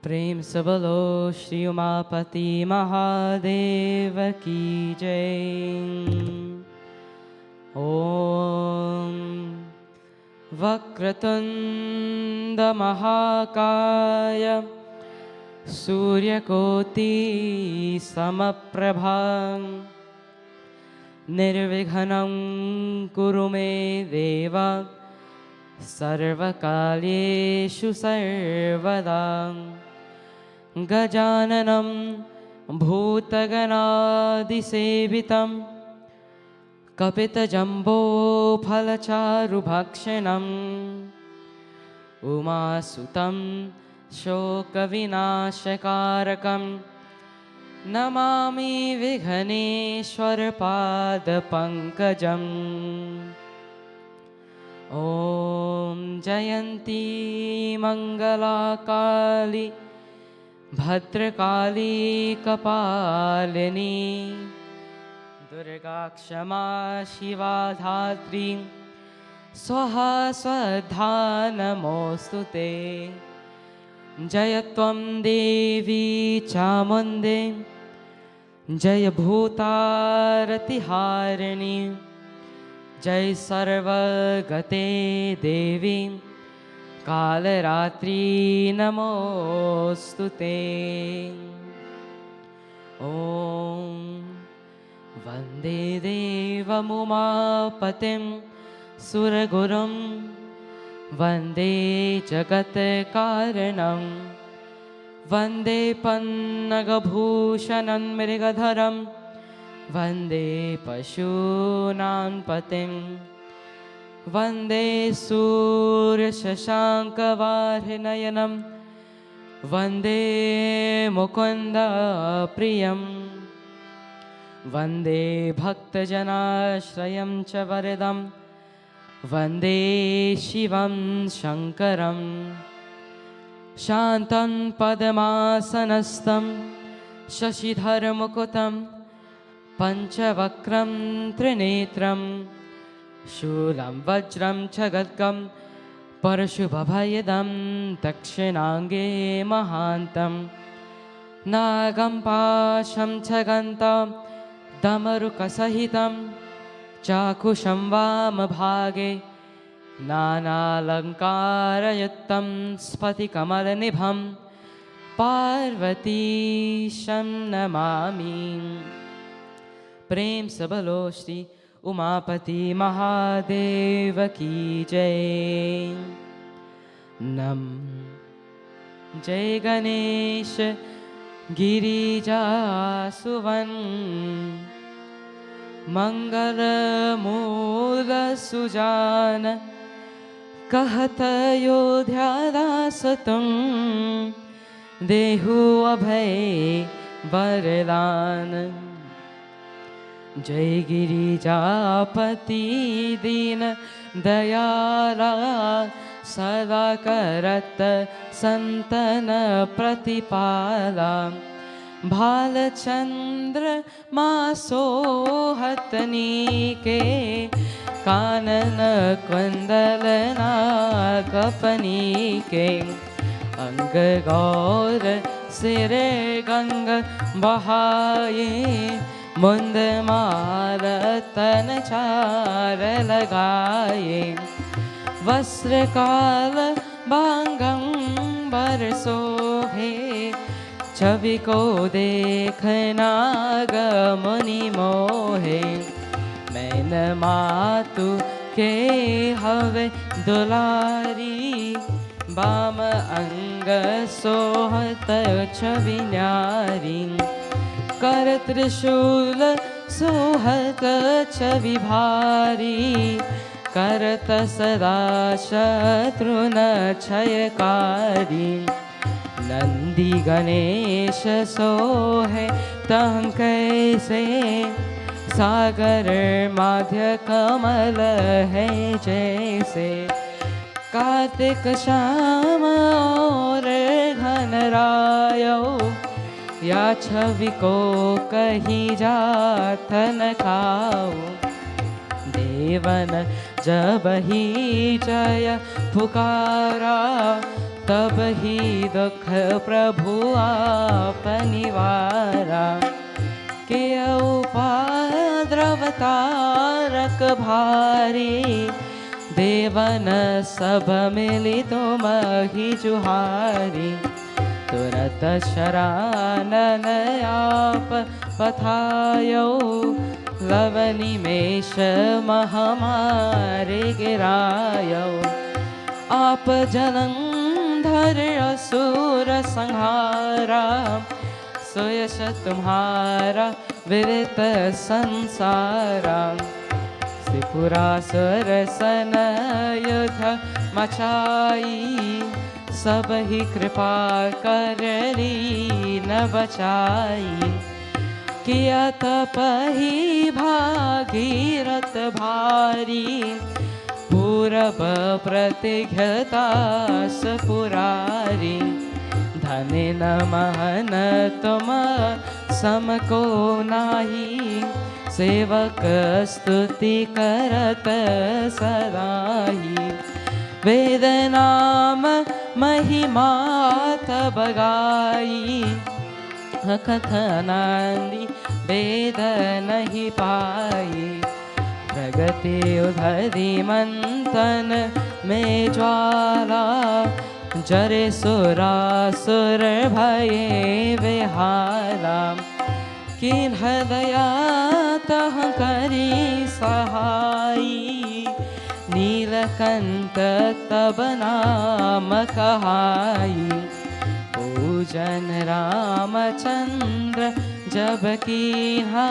प्रेम से बोलो श्री उमापति महादेव की जय। ओम वक्रतुंड महाकाय सूर्यकोटि समप्रभा निर्विघ्नं कुरु मे देव सर्वकार्येषु सर्वदा। गजाननं भूतगणादिसेवितं कपितजम्बोफलचारुभक्षणम् उमासुतं शोकविनाशकारकं नमामि विघ्नेश्वरपादपङ्कजम्। ॐ जयन्ती मङ्गलाकाली भद्रकाली कपालिनी दुर्गा क्षमा शिवा धात्री स्वाहा स्वधा नमोऽस्तु ते। जय त्वं देवी चामुण्डे जय भूतारतिहारिणी जय सर्वगते देवी कालरात्रि नमोऽस्तु ते। ॐ वन्दे देवमुमापतिं सुरगुरुं वन्दे जगत्कारणं वन्दे पन्नगभूषणं मृगधरं वन्दे पशूनां पतिं वन्दे सूर्यशशाङ्कवारिनयनं वन्दे मुकुन्दप्रियं वन्दे भक्तजनाश्रयं च वरदं वन्दे शिवं शङ्करं। शान्तं पद्मासनस्थं शशिधरमुकुतं पञ्चवक्त्रं त्रिनेत्रं शूलं वज्रं च खड्गं परशुभभयदं दक्षिणाङ्गे महान्तं नागं पाशं च गन्तं दमरुकसहितं चाकुशं वामभागे नानालङ्कारयुक्तं स्फटिकमलनिभं पार्वतीशं नमामि। प्रेम से बोलो श्री उमापति महादेव की जय। नम जय गणेश गिरिजासुवन मंगल मूल सुजान कहत अयोध्यादास तुम देहु अभय वरदान। जय गिरिजापति दीन दयाला सदा करत संतन प्रतिपाला भालचंद्र मासोहतनी के कानन कुंडल नागपनी के अंग गौर सिरे गंग बहाये मुंद माल तन चार लगाए वस्त्र काल बांगम बरसोहे छवि को देखना गमुनि मोहे। मैन मातु के हवे दुलारी बाम अंग सोहत छवि न्यारी कर त्रिशूल सोहत छवि भारी करत सदा शत्रुन क्षयकारी। नंदी गणेश सोहे तह कैसे सागर माध्य कमल है जैसे कार्तिक श्याम और घनरायो या छवि को कहीं जात न खाओ। देवन जब ही जय पुकारा तब ही दुख प्रभु आप निवारा। के उपद्रव तारक भारी, देवन सब मिली तुम ही जुहारी। तुरत शरणन आप पठायो, लवनिमेष महामारी गिरायो। आप जलंधर असुर संहारा, सुयश तुम्हारा विदित संसारा। त्रिपुरासुर सन युद्ध मचाई, सब ही कृपा कर लीन बचाई। किया तपहि भागीरथ भारी, पूरब प्रतिघ्यतास पुरारी। धने न महन तुम समको नाही, सेवक स्तुति करत सदाही। वेद नाम महिमा तब गाई, कथनादि वेद नहीं पाई। प्रगति उधरी मंथन में ज्वाला, जरे सुरासुर भये विहाला। किन्ह दया तह करी सहाई, नीलकंठ तब नाम कहाई। पूजन रामचंद्र जब कीन्हा,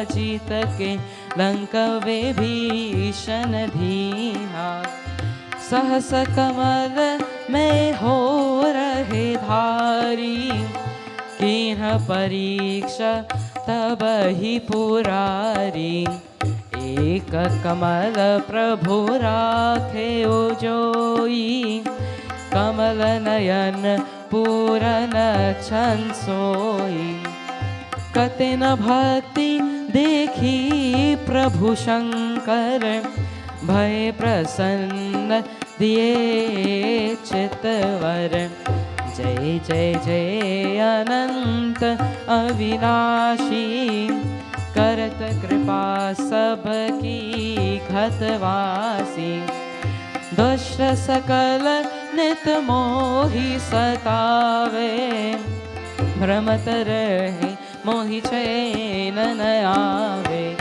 जीत के लंक विभीषण धीहा। सहस कमल में हो रहे धारी, किन्ह परीक्षा तब ही पुरारी। एक कमल प्रभु राखे जोई, कमल नयन पूरन छन सोई। कतिन भक्ति देखी प्रभु शंकर, भय प्रसन्न दिए चितवर। जय जय जय अनंत अविनाशी, करत कृपा सबकी घतवासी। दुष्ट सकल नित मोहि सतावे, भ्रमत रहे मोहि चैन न आवे।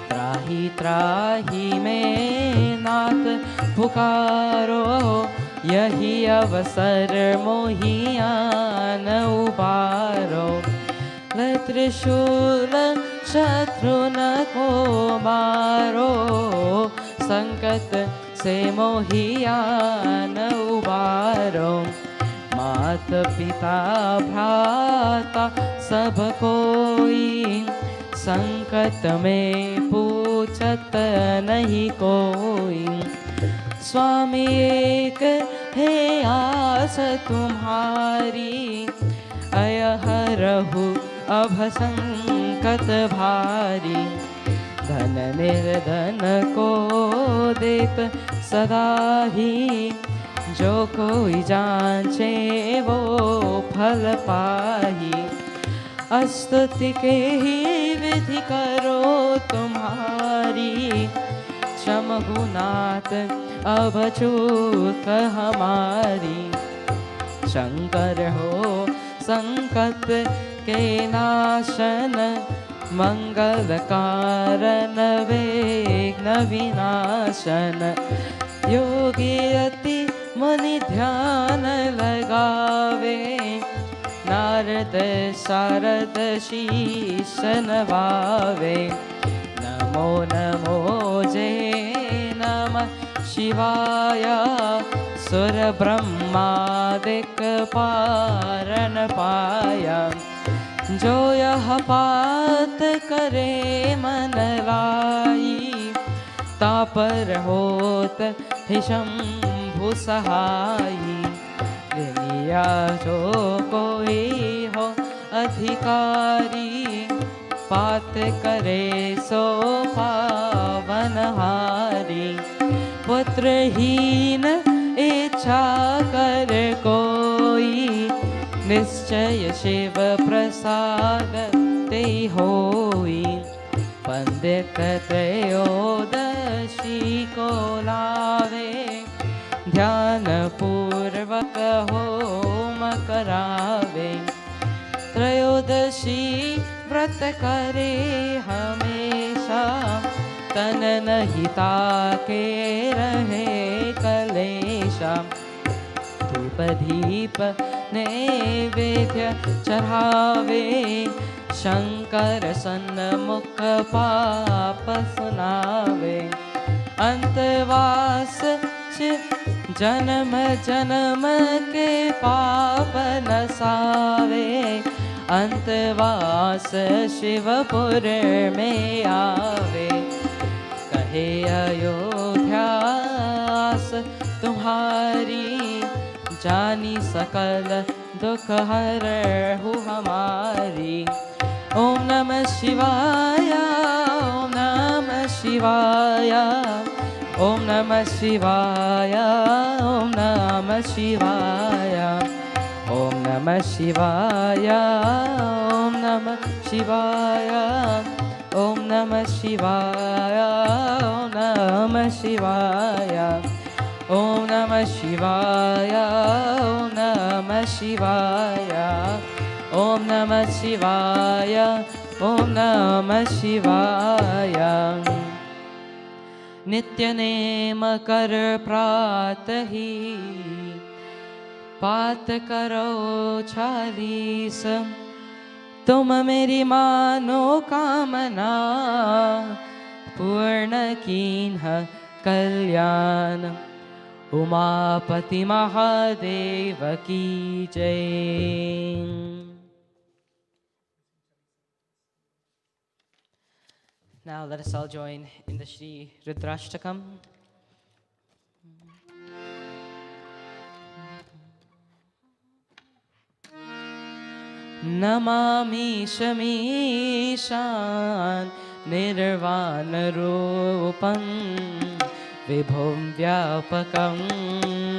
त्राहि त्राहि में नाथ पुकारो, यही अवसर मोहियान उबारो। त्रिशूल शत्रु न को मारो, संकट से मोहियान उबारो। मात पिता भ्राता सब कोई, संकट में पूछत नहीं कोई। स्वामी एक है आस तुम्हारी, अयहरहु अभ संकट भारी। धन निर्धन को देत सदा ही, जो कोई जांचे वो फल पाही। स्तुति के ही विधि करो तुम्हारी, क्षमहुनाथ अब चूक हमारी। शंकर हो संकट के नाशन, मंगल कारण विघ्न विनाशन। योगी अति मुनि ध्यान लगावे, नारद शारद शीश नवावे। नमो नमो जय नमः शिवाय, सुर ब्रह्मादिक पारन पाया। जो यह पात करे मन लाई, तापर होत ही शंभु सहाई। लिया जो कोई हो अधिकारी, पात करे सो पावनहारी। पुत्रहीन इच्छा कर कोई, निश्चय शिव प्रसाद ते होई। पंडित त्रयोदशी को लावे, ध्यान पूर्वक होम करावे। त्रयोदशी व्रत करे हमेशा, तन नहीं ताके रहे कलेशा। धूप दीप नैवेद्य चढ़ावे, शंकर सन्मुख पाप सुनावे। अंतवास जन्म जन्म के पाप नसावे, अंतवास शिवपुर में आवे। कहे अयोध्यास तुम्हारी, जानी सकल दुख हरहु हमारी। ओम नमः शिवाय, ओम नमः शिवाय, ओम नमः शिवाय, ओम नमः शिवाय, ओम नमः शिवाय, ओम नमः शिवाय, ओम नमः शिवाय, ओम नमः शिवाय, ओम नमः शिवाय, ओम नमः शिवाय, ओम नमः शिवाय, ओम नमः शिवाय। नित्य नेम कर प्रातहि, पात करो 40। तुम मेरी मानो कामना, पूर्ण कीन्ह कल्याण। उमापति महादेव की जय। Now let us all join in the Shri Rudrashtakam. Namami Shamishan Nirvana Rupam, Vibhum Vyapakam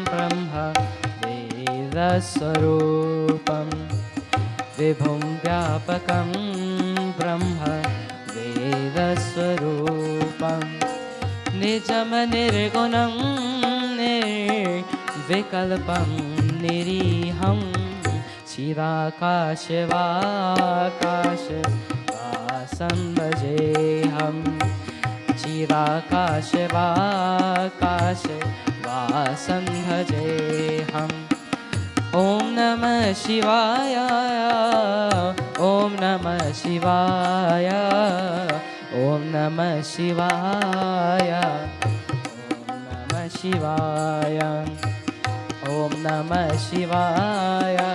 Brahma Veda Swarupam, Vibhum Vyapakam Brahma Veda Swarupam, Nijam Nirgunam Nirvikalpam Niriham, Chirakash Vakash Vasam Bhajeham, Chirakash Vakash Vasam Bhajeham. Om Namah Shivaya, Om Namah Shivaya, Om Namah Shivaya, Om Namah Shivaya, Om Namah Shivaya,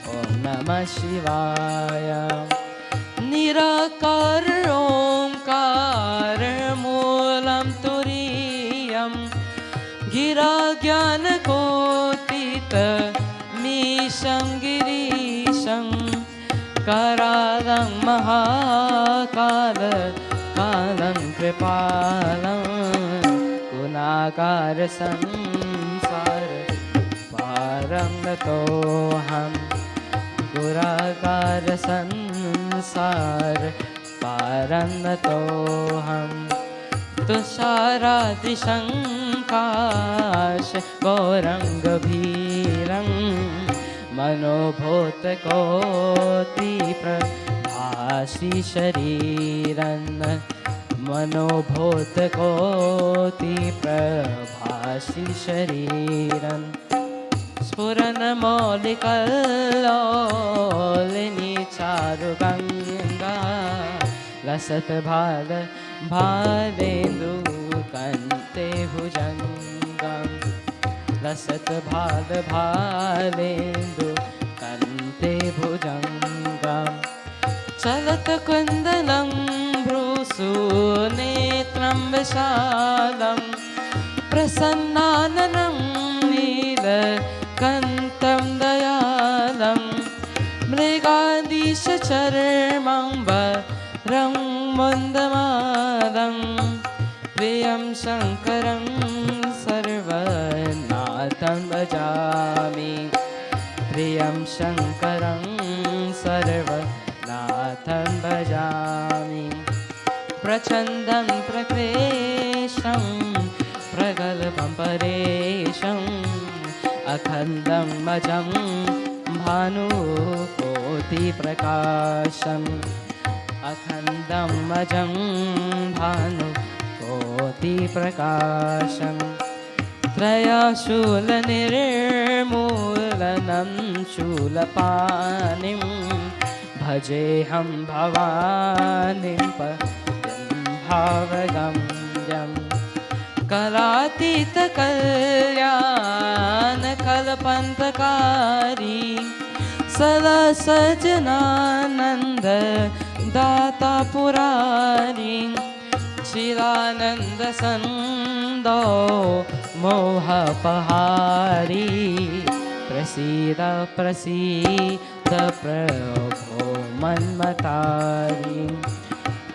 Om Namah Shivaya. Nirakar Omkar Moolam Turiyam, Gira Jnana Kotit Misham Girisham, Karalam Mahakala Kalam Kripalam, Gunakar Sansar Param Natoham, Guragar Sansar Param Natoham. Thushara त्रिशंकाश Gaurang भीरं, मनोभूत कोटि प्रभासी शरीरं, मनोभूत कोटि प्रभासी शरीरं। स्फुरन मौलिकल्लोलिनी चारुगंगा, लसत भाल भालेन्दु कंते भुजंगम, लसत भाल भालेन्दु कंते भुजंगम। चलत कुंदलं भ्रूसु नेत्रं विशालं, प्रसन्नाननं नीलकण्ठं दयालं, मृगाधीश चर्मं वरं मन्दमादं, प्रियं शङ्करं सर्वनाथं भजामि प्रियं शङ्करं सर्वनाथं भजामि प्रचण्डं प्रक्लेशं प्रगल्भं परेशम् अखण्डं मजं भानुकोटिप्रकाशम् अखण्डं मजं भानुकोटिप्रकाशम् त्रयशूलनिर्मूलनं शूलपाणिं भजेऽहं भवानीं पतिं भावगम्यम् कलातीतकल्याणकल्पन्तकारी सलसजनानन्द दाता पुरारी चिदानन्दसन्दो मोहपहारी प्रसीद प्रसीद प्रभो मन्मतारी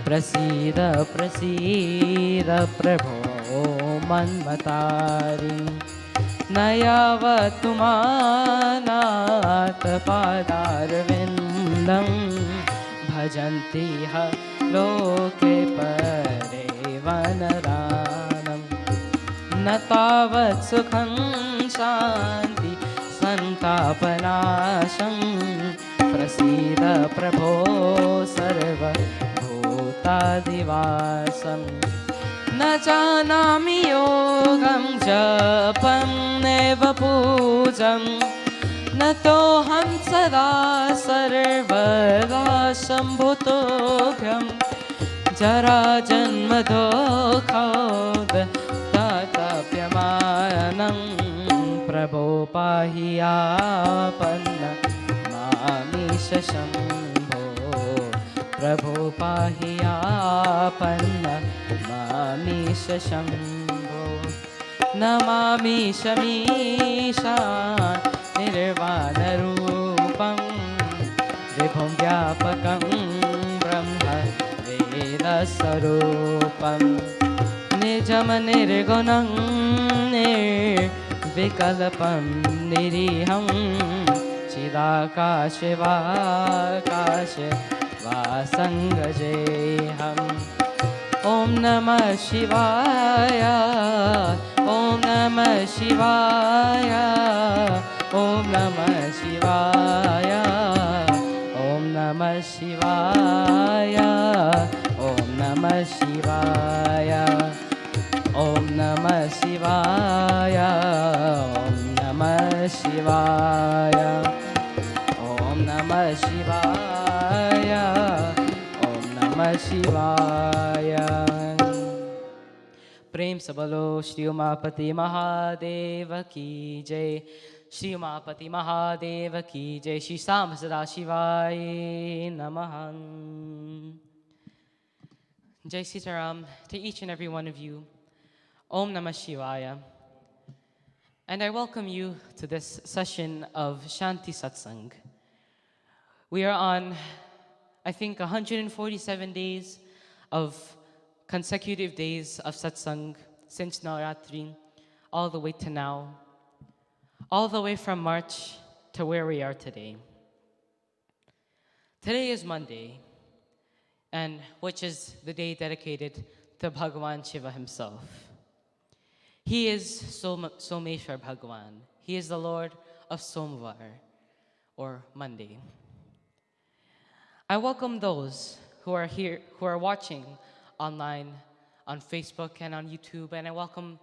प्रसीद प्रसीद प्रभो मन्मतारी न यावत् मानाथपादारविन्दं भजन्ति ह लोके परे वनरानं न तावत् सुखं शान्ति सन्तापनाशं प्रसीद प्रभो सर्वभूतादिवासम् न जानामि योगं जपं नैव पूजं न तोऽहं सदा सर्वदा शम्भुतोऽभ्यं जराजन्मदुःखोदताप्यमानं प्रभो पाहि आपन्न मामीश शम्भो प्रभो पाहि आपन्न मामीश शम्भो नमामीशमीशा निर्वाणरूपं विभुं व्यापकं ब्रह्म वेदस्वरूपं निजं निर्गुणं निर्विकल्पं निरीहं चिदाकाशवाकाशे वासङ्गजेऽहम् ॐ नमः शिवाय ॐ नमः शिवाय ॐ नमः शिवाय ॐ नमः शिवाय ॐ नमः शिवाय ॐ नमः शिवाय ॐ नमः शिवाय ॐ नमः शिवाय ॐ नमः शिवाय। प्रेम से बोलो श्री उमापति महादेव की जय। श्री उमापति महादेव की जय। श्री शाम सदा शिवाय नमः। Jai Sitaram to each and every one of you. Om Namah Shivaya. And I welcome you to this session of Shanti Satsangh. We are on, I think, 147 days of consecutive days of Satsang since Navratri, all the way to now, all the way from March to where we are today. Today is Monday, and which is the day dedicated to Bhagavan Shiva himself. He is Someshwar Bhagavan. He is the Lord of Somvar, or Monday. I welcome those who are here, who are watching online on Facebook and on YouTube, and I welcome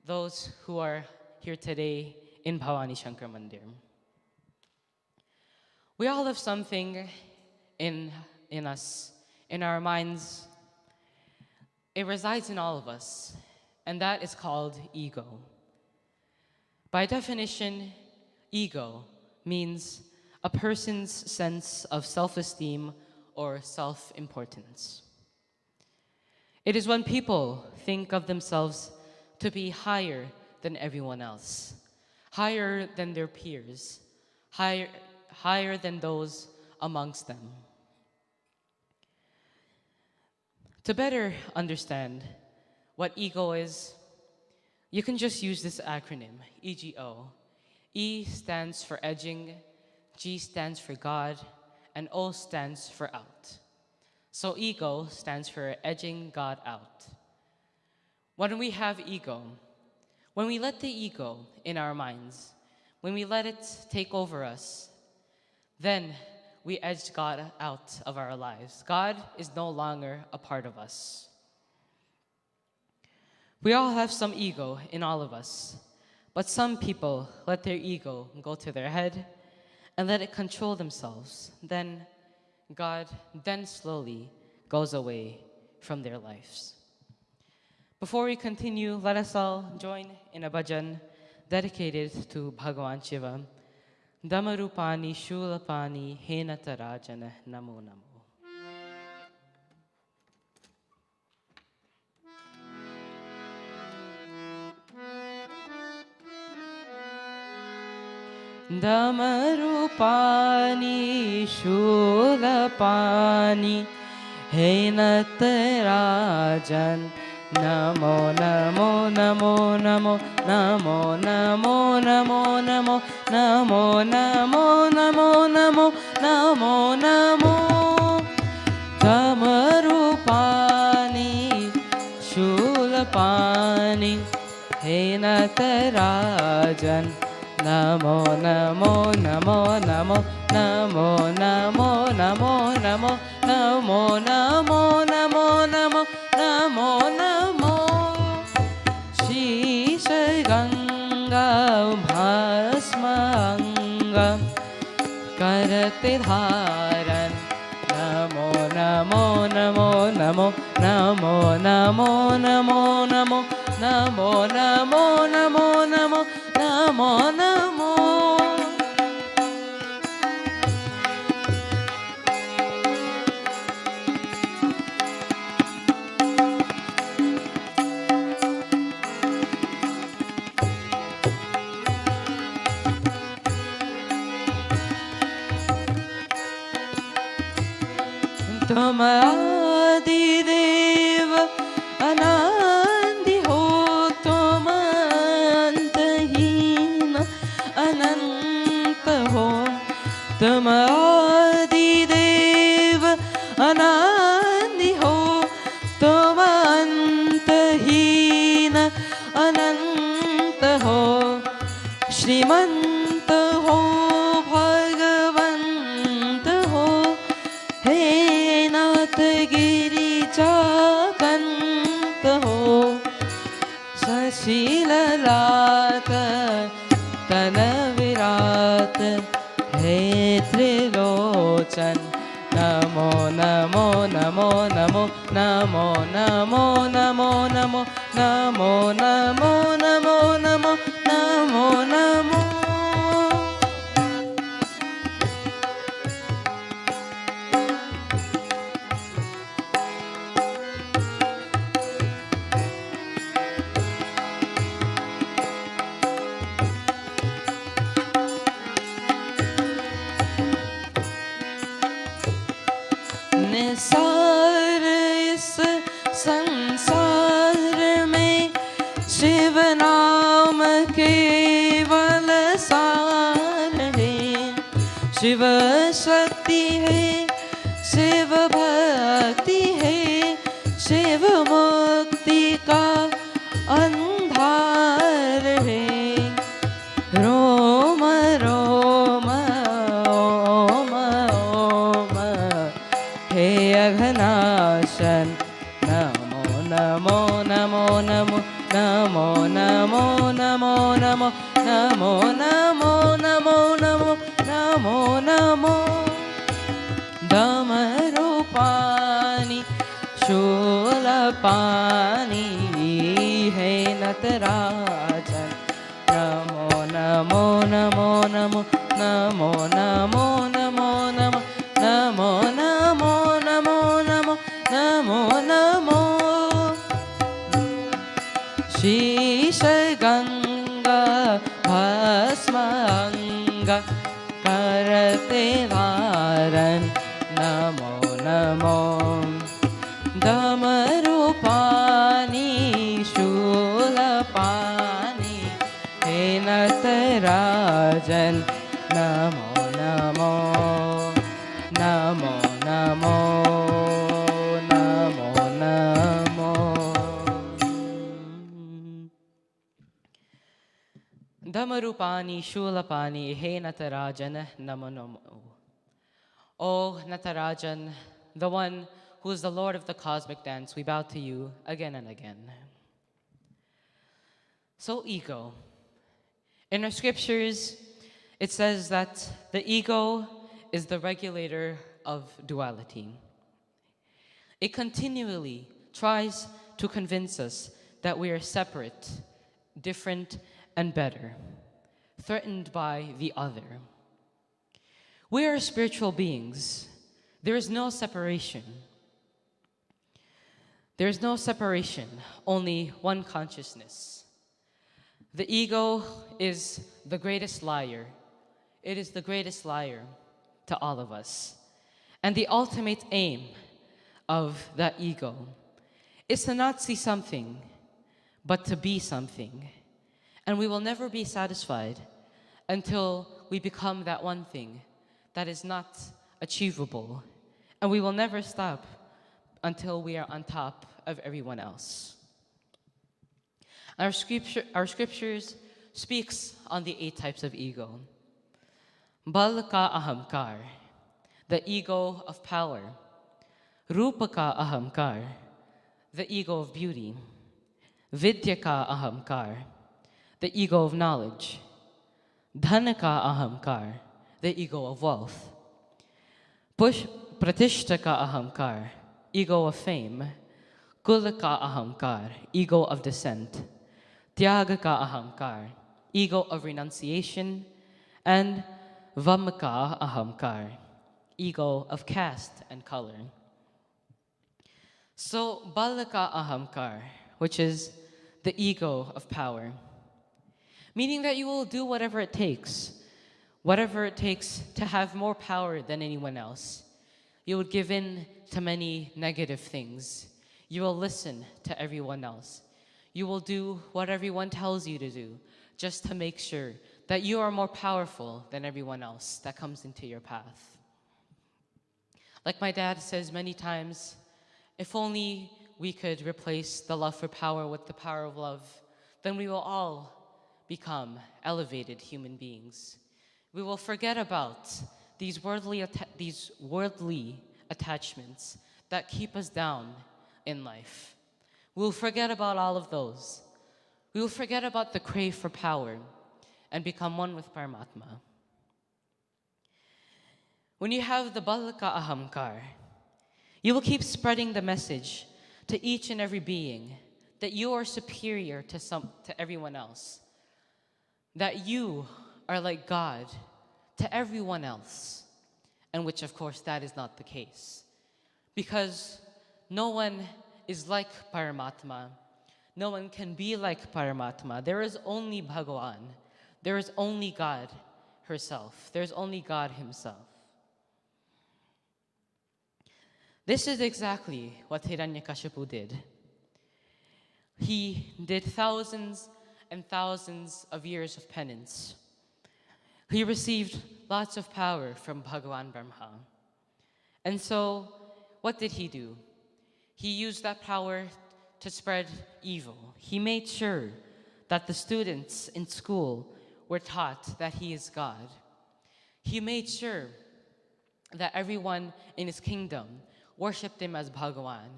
those who are here today in Bhavani Shankar Mandir. We all have something in us, in our minds. It resides in all of us, and that is called ego. By definition, ego means a person's sense of self-esteem or self-importance. It is when people think of themselves to be higher than everyone else, higher than their peers, higher than those amongst them. To better understand what ego is, You can just use this acronym, EGO. E stands for edging, G stands for God, and O stands for out. So ego stands for edging God out. When we have ego, when we let the ego in our minds, when we let it take over us, then we edge God out of our lives. God is no longer a part of us. We all have some ego in all of us, but some people let their ego go to their head and let it control themselves. Then God slowly goes away from their lives. Before we continue, let us all join in a bhajan dedicated to Bhagavan Shiva. Dhamarupani Shulapani Henatarajana Namo Namo. Dhamarupani Shulapani Henatarajana Namo Namo Namo Namo Namo Namo Namo Namo Namo Namo Namo Namo Namo Namo Dhamarupani Shulapani Henatarajana Namo Namo Namo Namo Namo Namo Namo Namo Namo Namo Namo Namo Namo Namo Shisha Ganga Bhasmanga Karate Dharan Namo Namo Namo Namo Namo Namo Namo Namo Namo Namo Namo Namo Namo Namo तुम आदिदेव अनादि हो तुम अंतहीन अनंत हो तुम आदिदेव अनादि हो तुम अंतहीन अनंत हो श्रीमंत हो भगवंत हो हे नाथ गिरिजाकंत हो सशीललात तन विराट हे त्रिलोचन नमो नमो नमो नमो नमो नमो नमो नमो नमो नमो नमो नमो नमो नमो निसार इस संसार में शिव नाम केवल सार है शिव शक्ति है शिव भक्ति है शिव मुक्ति का अंधार है रोम रोम ओम ओम हे अघनाशन नमो नमो नमो नमो नमो नमो नमो नमो नमो नमो नमो नमो नमो नमो धमरूपानि शूलपानि हे नटराजन नमो नमो नमो नमो नमो नमो नमो नमो नमो नमो नमो नमो नमो नमो शीश गंगा भस्मंग करते धारण Namo Namo धमरूपानि शूलपानि He Natarajan, Namo Namo, Namo Namo, Namo Namo. Dhamarupani Shulapani He Natarajan, Namo Namo. O Natarajan, the one who is the Lord of the cosmic dance, we bow to you again and again. So ego. In our scriptures, it says that the ego is the regulator of duality. It continually tries to convince us that we are separate, different, and better, threatened by the other. We are spiritual beings. There is no separation. There is no separation, only one consciousness. The ego is the greatest liar. It is the greatest liar to all of us. And the ultimate aim of that ego is to not see something, but to be something. And we will never be satisfied until we become that one thing that is not achievable. And we will never stop until we are on top of everyone else. Our scriptures speaks on the 8 types of ego. Bal ka ahamkar, the ego of power. Rupa ka ahamkar, the ego of beauty. Vidya ka ahamkar, the ego of knowledge. Dhana ka ahamkar, the ego of wealth. Pratishta ka ahamkar, ego of fame. Kula ka ahamkar, ego of descent. Tyaga ka ahamkar, ego of renunciation. And Vamaka ahamkar, ego of caste and color. So Balaka ahamkar, which is the ego of power, meaning that you will do whatever it takes to have more power than anyone else. You would give in to many negative things. You will listen to everyone else. You will do what everyone tells you to do just to make sure that you are more powerful than everyone else that comes into your path. Like my dad says many times, if only we could replace the love for power with the power of love, then we will all become elevated human beings. We will forget about these worldly attachments that keep us down in life. We'll forget about all of those. We will forget about the crave for power and become one with Paramatma. When you have the Balaka Ahamkar, you will keep spreading the message to each and every being that you are superior to everyone else, that you are like God to everyone else, and which of course that is not the case, because no one is like Paramatma. No one can be like Paramatma. There is only Bhagawan. There is only God herself. There is only God himself. This is exactly what Hiranyakashipu did. He did thousands and thousands of years of penance. He received lots of power from Bhagawan Brahma. And so, what did he do? He used that power to spread evil. He made sure that the students in school were taught that he is God. He made sure that everyone in his kingdom worshipped him as Bhagawan.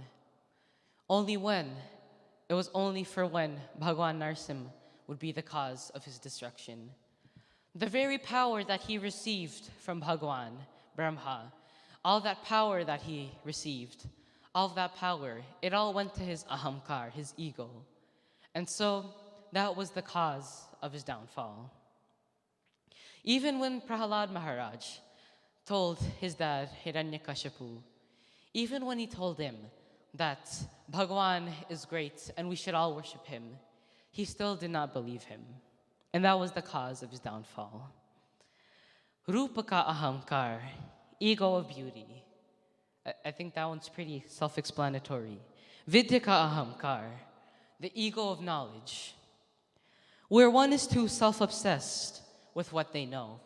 It was only for when Bhagawan Narsim would be the cause of his destruction. The very power that he received from Bhagawan Brahma, all that power that he received, all of that power, it all went to his ahamkar, his ego. And so that was the cause of his downfall. Even when Prahalad Maharaj told his dad, Hiranyakashipu, even when he told him that Bhagawan is great and we should all worship him, he still did not believe him. And that was the cause of his downfall. Rupaka ahamkar, ego of beauty. I think that one's pretty self-explanatory. Vidyaka ahamkar, the ego of knowledge. where one is too self-obsessed with what they know.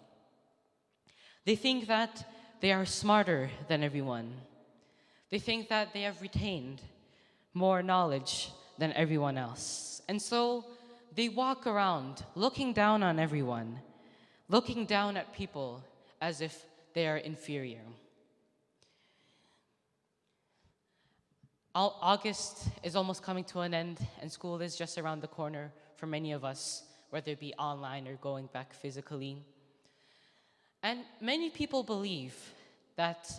They think that they are smarter than everyone. They think that they have retained more knowledge than everyone else. And so they walk around looking down on everyone, looking down at people as if they are inferior. August is almost coming to an end, and school is just around the corner for many of us, whether it be online or going back physically. And many people believe that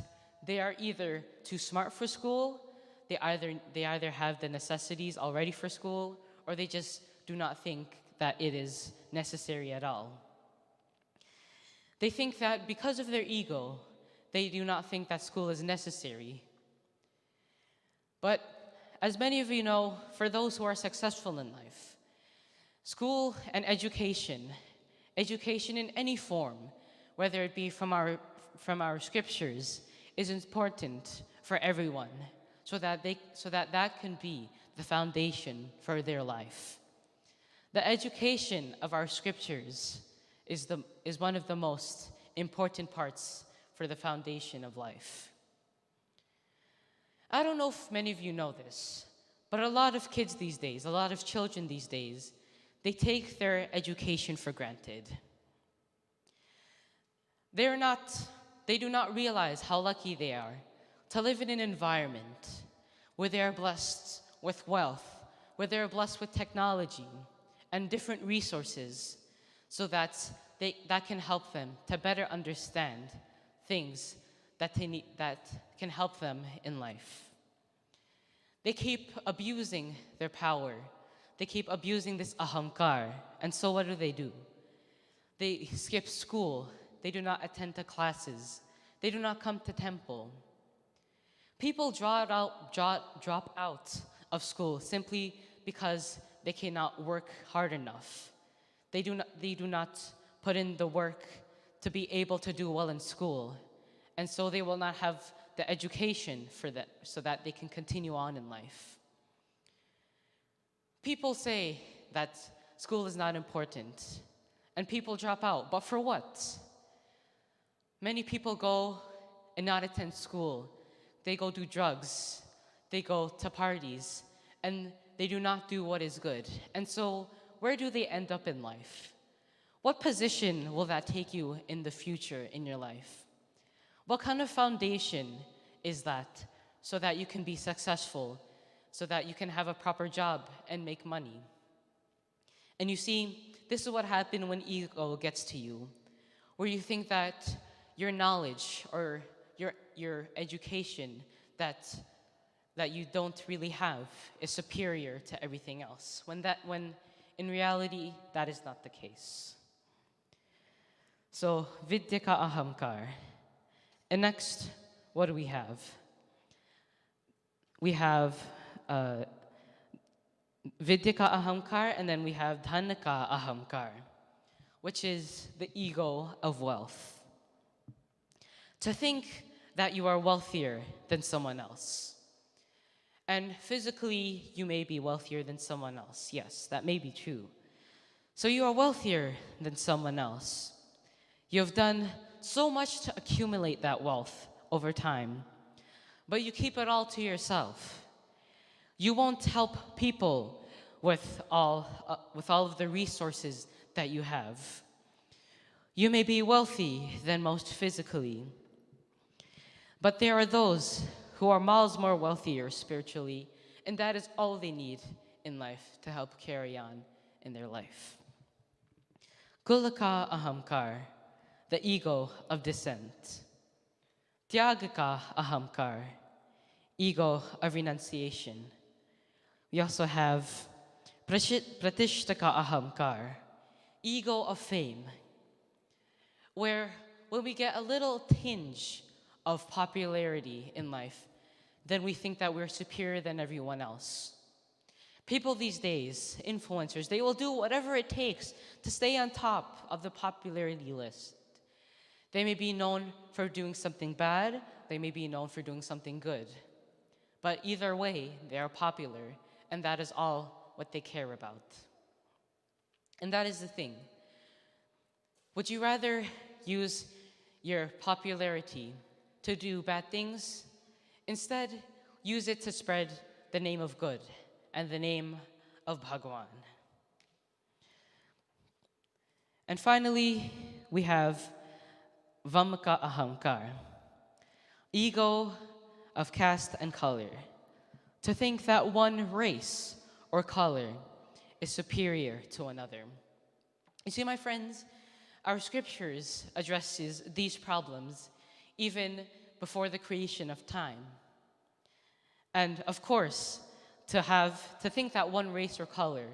they are either too smart for school, they either have the necessities already for school, or they just do not think that it is necessary at all. They think that because of their ego, they do not think that school is necessary. But as many of you know, for those who are successful in life, school and education in any form, whether it be from our scriptures, is important for everyone, so that can be the foundation for their life. The education of our scriptures is one of the most important parts for the foundation of life. I don't know if many of you know this, but a lot of kids these days, a lot of children these days, they take their education for granted. They do not realize how lucky they are to live in an environment where they are blessed with wealth, where they are blessed with technology and different resources, so that can help them to better understand things that can help them in life. They keep abusing their power. They keep abusing this ahamkar. And so what do? They skip school. They do not attend to classes. They do not come to temple. People drop out of school simply because they cannot work hard enough. They do not put in the work to be able to do well in school. And so they will not have the education for that, so that they can continue on in life. People say that school is not important, and people drop out, but for what? Many people go and not attend school. They go do drugs, they go to parties, and they do not do what is good. And so, where do they end up in life? What position will that take you in the future in your life? What kind of foundation is that, so that you can be successful, so that you can have a proper job and make money? And you see, this is what happens when ego gets to you, where you think that your knowledge or your education that you don't really have is superior to everything else, when in reality that is not the case. So vidya ka ahamkar. And next, what do we have? We have vidya ka ahamkar, and then we have dhan ka ahamkar, which is the ego of wealth. To think that you are wealthier than someone else. And physically, you may be wealthier than someone else. Yes, that may be true. So you are wealthier than someone else. You have done so much to accumulate that wealth over time, but you keep it all to yourself. You won't help people with all of the resources that you have. You may be wealthy than most physically, but there are those who are miles more wealthier spiritually, and that is all they need in life to help carry on in their life. Kulaka ahamkar, the ego of dissent. Tyagaka ahamkar, ego of renunciation. We also have pratishtaka ahamkar, ego of fame, where when we get a little tinge of popularity in life, then we think that we're superior than everyone else. People these days, influencers, they will do whatever it takes to stay on top of the popularity list. They may be known for doing something bad, they may be known for doing something good. But either way, they are popular, and that is all what they care about. And that is the thing. Would you rather use your popularity to do bad things? Instead, use it to spread the name of good and the name of Bhagwan. And finally, we have Vamka Ahankar, ego of caste and color. To think that one race or color is superior to another. You see, my friends, our scriptures addresses these problems even before the creation of time. And of course, to think that one race or color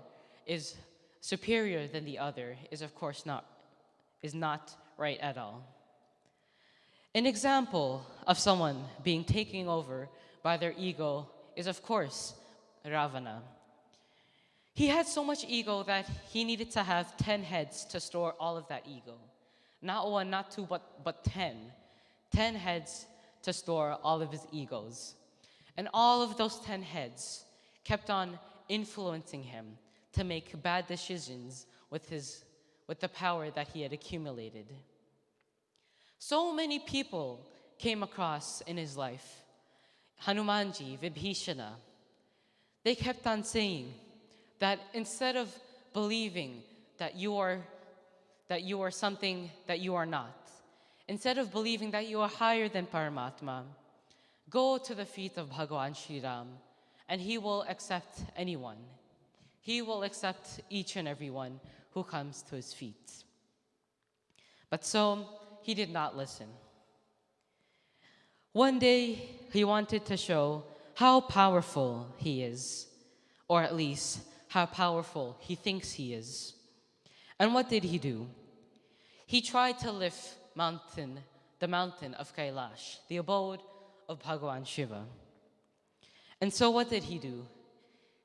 is superior than the other is of course not right at all. An example of someone being taken over by their ego is of course Ravana. He had so much ego that he needed to have 10 heads to store all of that ego. Not one, not two, but 10. 10 heads to store all of his egos. And all of those 10 heads kept on influencing him to make bad decisions with the power that he had accumulated. So many people came across in his life. Hanumanji, Vibhishana. They kept on saying that instead of believing that you are something that you are not, instead of believing that you are higher than Paramatma, go to the feet of Bhagavan Shri Ram, and he will accept anyone. He will accept each and everyone who comes to his feet. But so, he did not listen. One day, he wanted to show how powerful he is, or at least how powerful he thinks he is. And what did he do? He tried to lift the mountain of Kailash, the abode of Bhagavan Shiva. And so what did he do?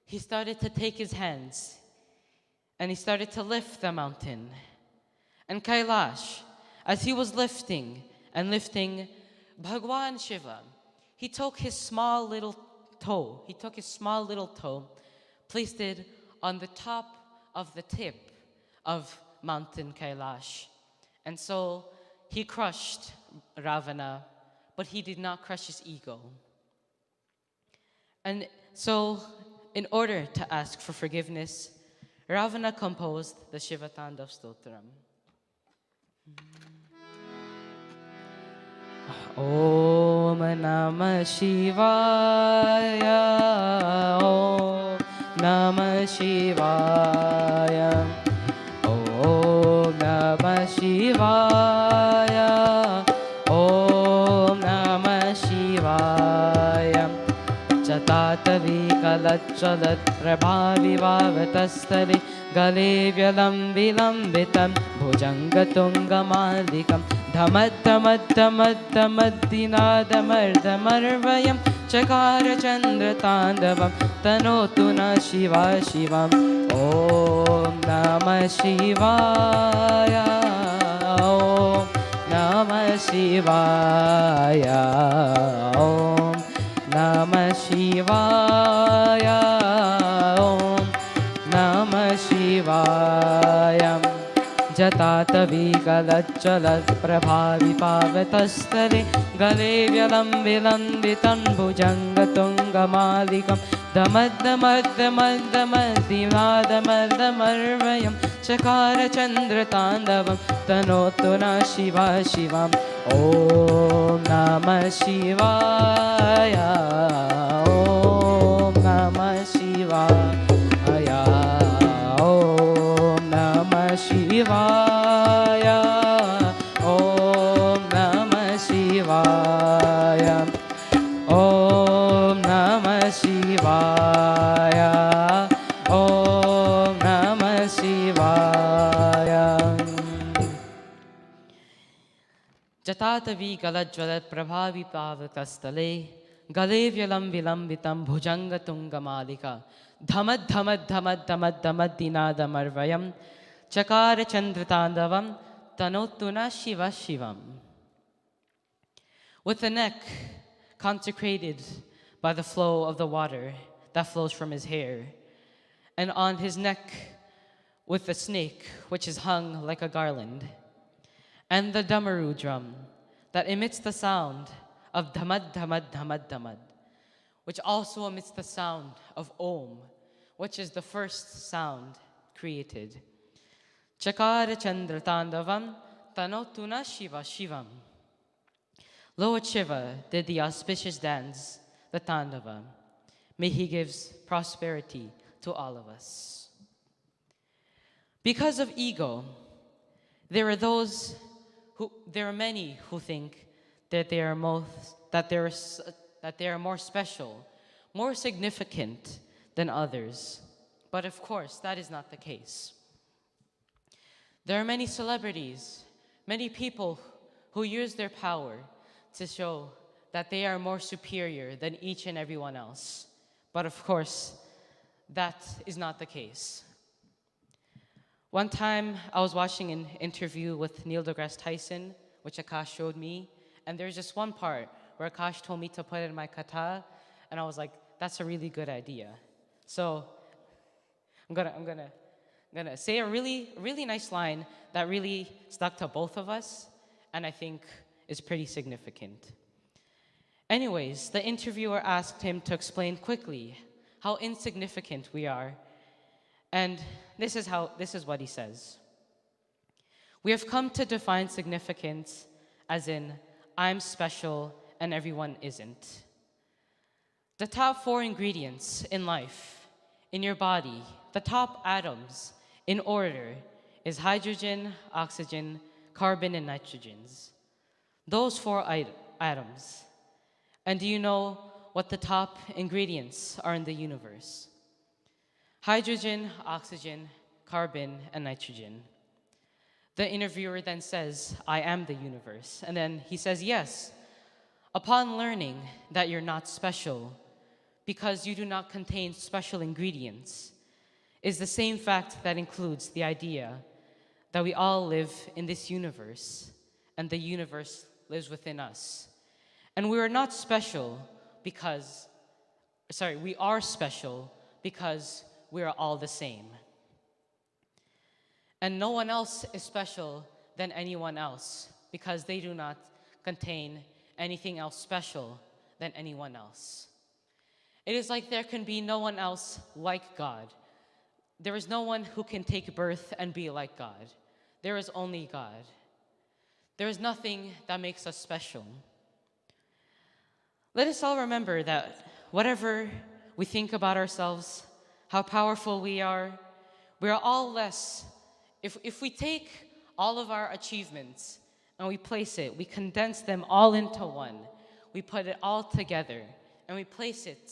He started to take his hands and he started to lift the mountain. And Kailash, as he was lifting Bhagavan Shiva, he took his small little toe, placed it on the top of the tip of Mountain Kailash. And so he crushed Ravana, but he did not crush his ego. And so, in order to ask for forgiveness, Ravana composed the Shiva Tandav Stotram. Om Namah Shivaya, Om Namah Shivaya, Om Namah Shivaya, Om Namah Shivaya. Jatatavi kalacchalat prabhavivavatastale gale vyalam vilambitam bhujangatungamadikam dhamadhamadhamadhamadhinadamardamarvayam chakara chandra tandavam tanotu na shiva shivam. Om Namah Shivaya, Om Namah Shivaya, Om Namah Shivaya, Om Namah Shivaya. Jatatavi kalacchalat prabhavipavatastale gale vyalam vilambitam bhujangatungamadikam dhamadhamadhamadhamadhinadamardamarvayam chakara chandra tandavam tanotu na shiva shivam. Om Namah Shivaya, Om Namah Shivaya, Om Namah Shivaya, Om Namah Shivaya, Om Namah Shivaya, Om Namah Shivaya. Jatatavi galajvalat prabhavi pavatastale gale vyalam vilambitam bhujanga tungamalika dhamad dhamad dhamad dhamad dhamad dinadamarvayam chakara chandratandavam tanotuna shiva shivam. With a neck consecrated by the flow of the water that flows from his hair, and on his neck with the snake, which is hung like a garland, and the damaru drum that emits the sound of dhamad dhamad dhamad dhamad, which also emits the sound of Om, which is the first sound created. Chakara Chandra Tandavam Tanotuna Shiva Shivam. Lord Shiva did the auspicious dance, the Tandava. May he gives prosperity to all of us. Because of ego, there are many who think that they are more special, more significant than others. But of course, that is not the case. There are many celebrities, many people who use their power to show that they are more superior than each and everyone else. But of course, that is not the case. One time, I was watching an interview with Neil deGrasse Tyson, which Akash showed me, and there's just one part where Akash told me to put it in my kata, and I was like, that's a really good idea. So I'm gonna say a really nice line that really stuck to both of us, and I think is pretty significant. Anyways, the interviewer asked him to explain quickly how insignificant we are, and this is what he says. We have come to define significance as in, I'm special and everyone isn't. The top 4 ingredients in life, in your body, the top atoms in order is hydrogen, oxygen, carbon, and nitrogens. Those 4 atoms. And do you know what the top ingredients are in the universe? Hydrogen, oxygen, carbon, and nitrogen. The interviewer then says, I am the universe. And then he says, yes. Upon learning that you're not special because you do not contain special ingredients is the same fact that includes the idea that we all live in this universe and the universe lives within us. And we are not special because, we are special because we are all the same. And no one else is special than anyone else because they do not contain anything else special than anyone else. It is like there can be no one else like God. There is no one who can take birth and be like God. There is only God. There is nothing that makes us special. Let us all remember that whatever we think about ourselves, how powerful we are all less. If we take all of our achievements and we condense them all into one, we put it all together, and we place it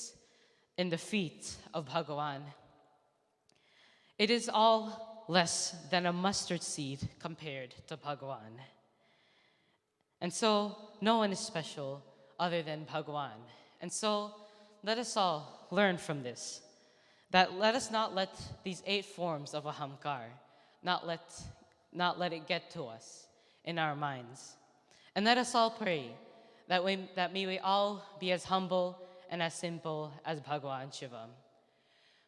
in the feet of Bhagawan. It is all less than a mustard seed compared to Bhagawan. And so, no one is special other than Bhagawan. And so, let us all learn from this, that let us not let these 8 forms of ahamkar, not let it get to us in our minds. And let us all pray that may we all be as humble and as simple as Bhagawan Shiva.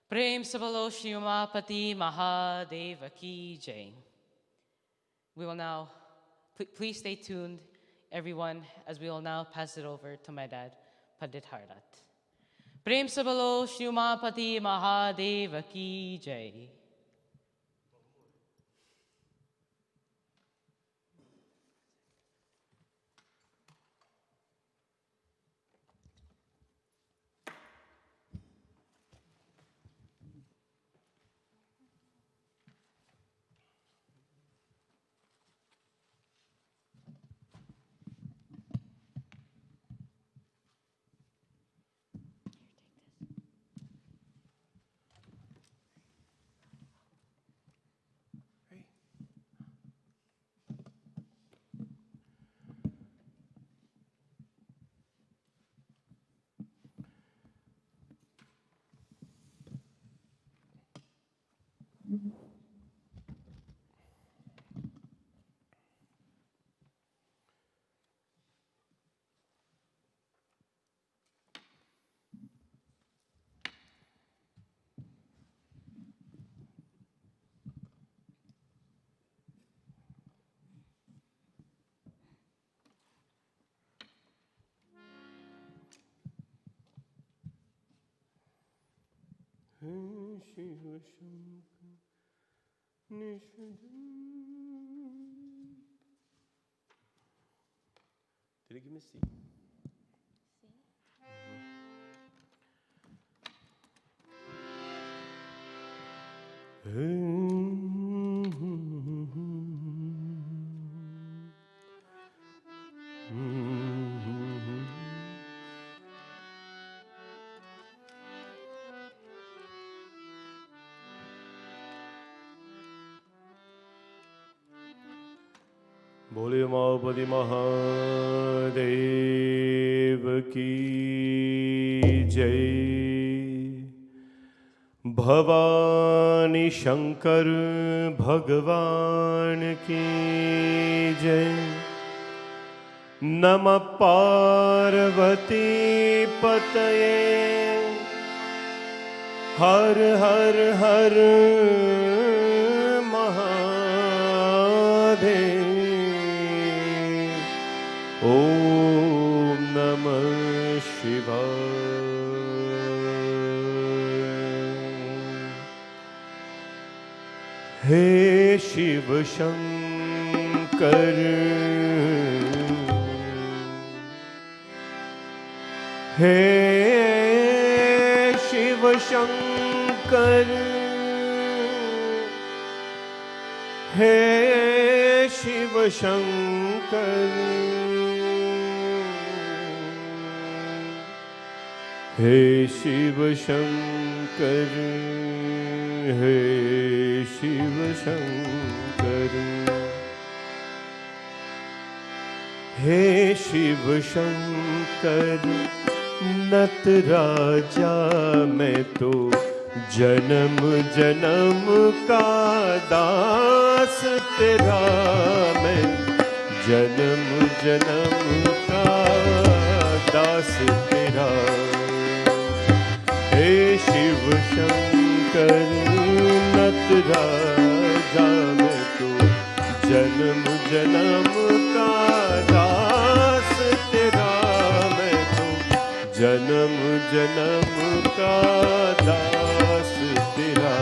Prem Sabalo Shri Umapati Mahadeva Ki Jai. We will now, please stay tuned, everyone, as we will now pass it over to my dad, Pandit Hardat. Prem Sabalo Shri Umapati Mahadeva Ki Jai. Shiva Shankar Nishadam. Did it give me C? बोले उमापति महादेव की जय। भवानी शंकर भगवान की जय। नमः पार्वती पतये हर हर हर महादेव। ओम नमः शिवाय। हे शिव शंकर हे शिव शंकर हे शिव शंकर हे शिव शंकर हे शिव शंकर हे शिव शंकर। नत राजा मैं तो जन्म जन्म का दास तेरा। मैं जन्म जन्म का दास तेरा। हे शिव शंकर नत राजा मैं तो जन्म जन्म का दास तेरा। मैं तो जन्म जन्म का दास तेरा।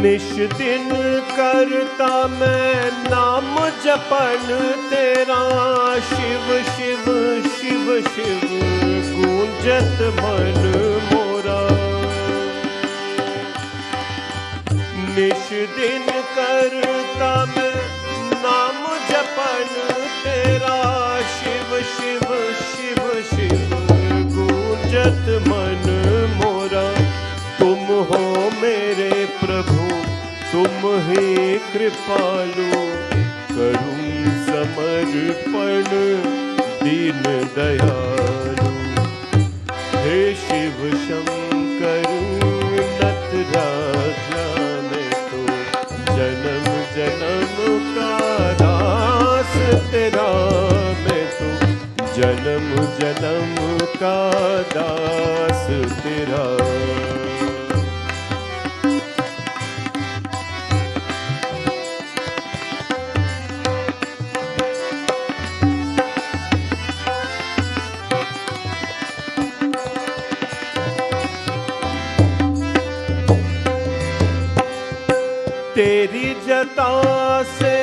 निश दिन करता मैं नाम जपन तेरा। शिव शिव शिव शिव गूंजत मन मोरा। निश दिन करता मैं नाम जपन तेरा। शिव शिव शिव शिव गूंजत मन मोरा। तुम हो मेरे प्रभु तुम ही कृपालु। करूं समर्पण दीन दयालु। हे शिव शंकर नत राजा मैं तो जन्म जन्म का दास तेरा। मैं तो जन्म जन्म का दास तेरा। तेरी जटा से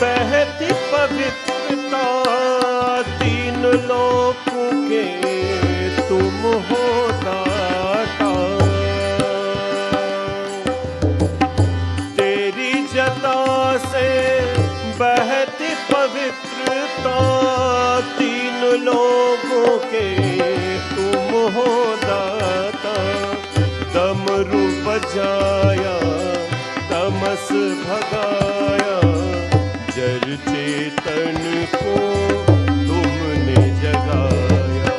बहती पवित्रता। तीन लोकों के तुम हो दाता। तेरी जटा से बहती पवित्रता। तीन लोकों के तुम हो दाता। डमरू बजाया तमस भगाया। जर चेतन को तुमने जगाया।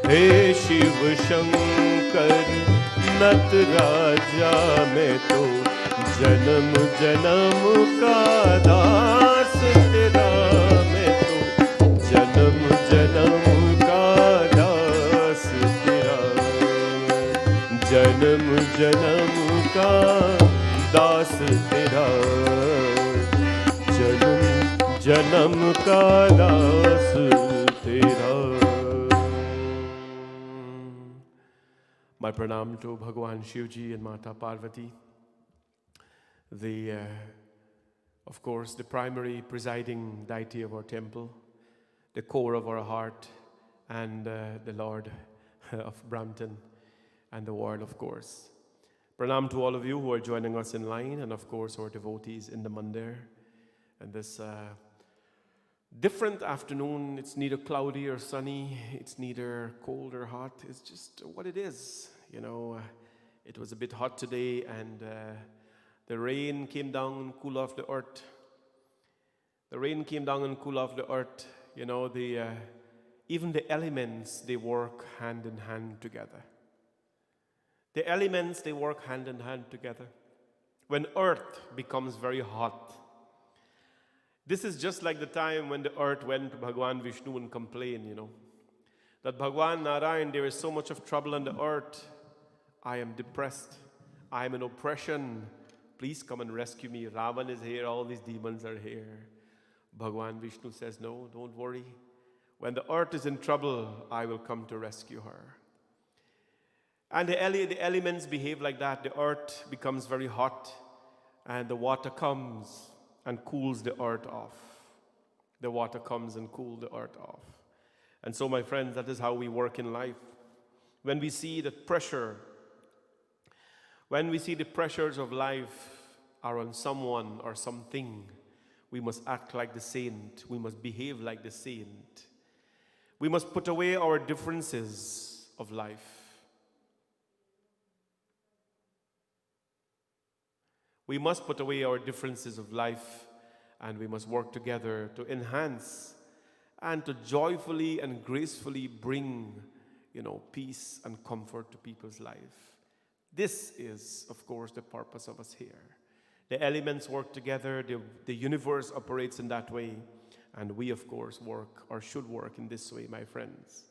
हे शिव शंकर नत राजा मैं तो जन्म जन्म का दास तेरा। मैं तो जन्म जन्म का दास जन्म जन्म का दास तेरा, जन्म जन्म का दास तेरा। My pranam to Bhagwan Shivji and Mata Parvati, of course, the primary presiding deity of our temple, the core of our heart, and the Lord of Brampton and the world, of course. Pranam to all of you who are joining us in line, and of course our devotees in the mandir. And this different afternoon, it's neither cloudy or sunny, it's neither cold or hot, it's just what it is. You know, it was a bit hot today, and the rain came down and cooled off the earth. The rain came down and cooled off the earth. You know, even the elements, they work hand in hand together. The elements, they work hand in hand together. When earth becomes very hot, this is just like the time when the earth went to Bhagwan Vishnu and complained, you know, that Bhagwan Narayan, there is so much of trouble on the earth. I am depressed. I am in oppression. Please come and rescue me. Ravan is here. All these demons are here. Bhagwan Vishnu says, no, don't worry. When the earth is in trouble, I will come to rescue her. And the elements behave like that. The earth becomes very hot, and the water comes and cools the earth off. The water comes and cools the earth off. And so, my friends, that is how we work in life. When we see the pressure, when we see the pressures of life are on someone or something, we must act like the saint. We must behave like the saint. We must put away our differences of life. We must put away our differences of life, and we must work together to enhance and to joyfully and gracefully bring, you know, peace and comfort to people's life. This is, of course, the purpose of us here. The elements work together, the universe operates in that way, and we, of course, work or should work in this way, my friends.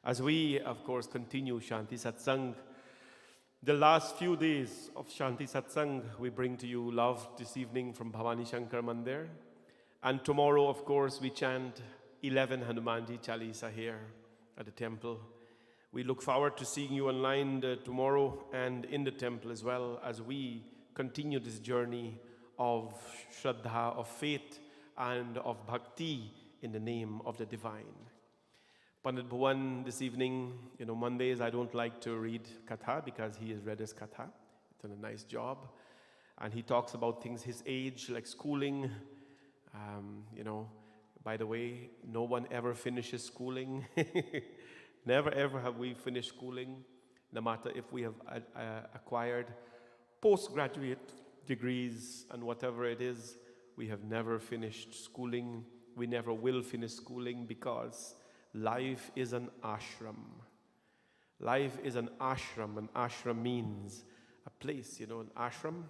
As we, of course, continue Shanti Satsangh, the last few days of Shanti Satsangh, we bring to you love this evening from Bhavani Shankar Mandir. And tomorrow, of course, we chant 11 Hanumanji Chalisa here at the temple. We look forward to seeing you online tomorrow and in the temple as well, as we continue this journey of Shraddha, of faith, and of Bhakti in the name of the divine. Pandit Bhuvan this evening, you know, Mondays I don't like to read Katha because he has read his Katha. He's done a nice job. And he talks about things his age, like schooling. You know, by the way, no one ever finishes schooling. Never ever have we finished schooling, no matter if we have acquired postgraduate degrees and whatever it is. We have never finished schooling. We never will finish schooling, because life is an ashram. Life is an ashram. An ashram means a place, you know, an ashram.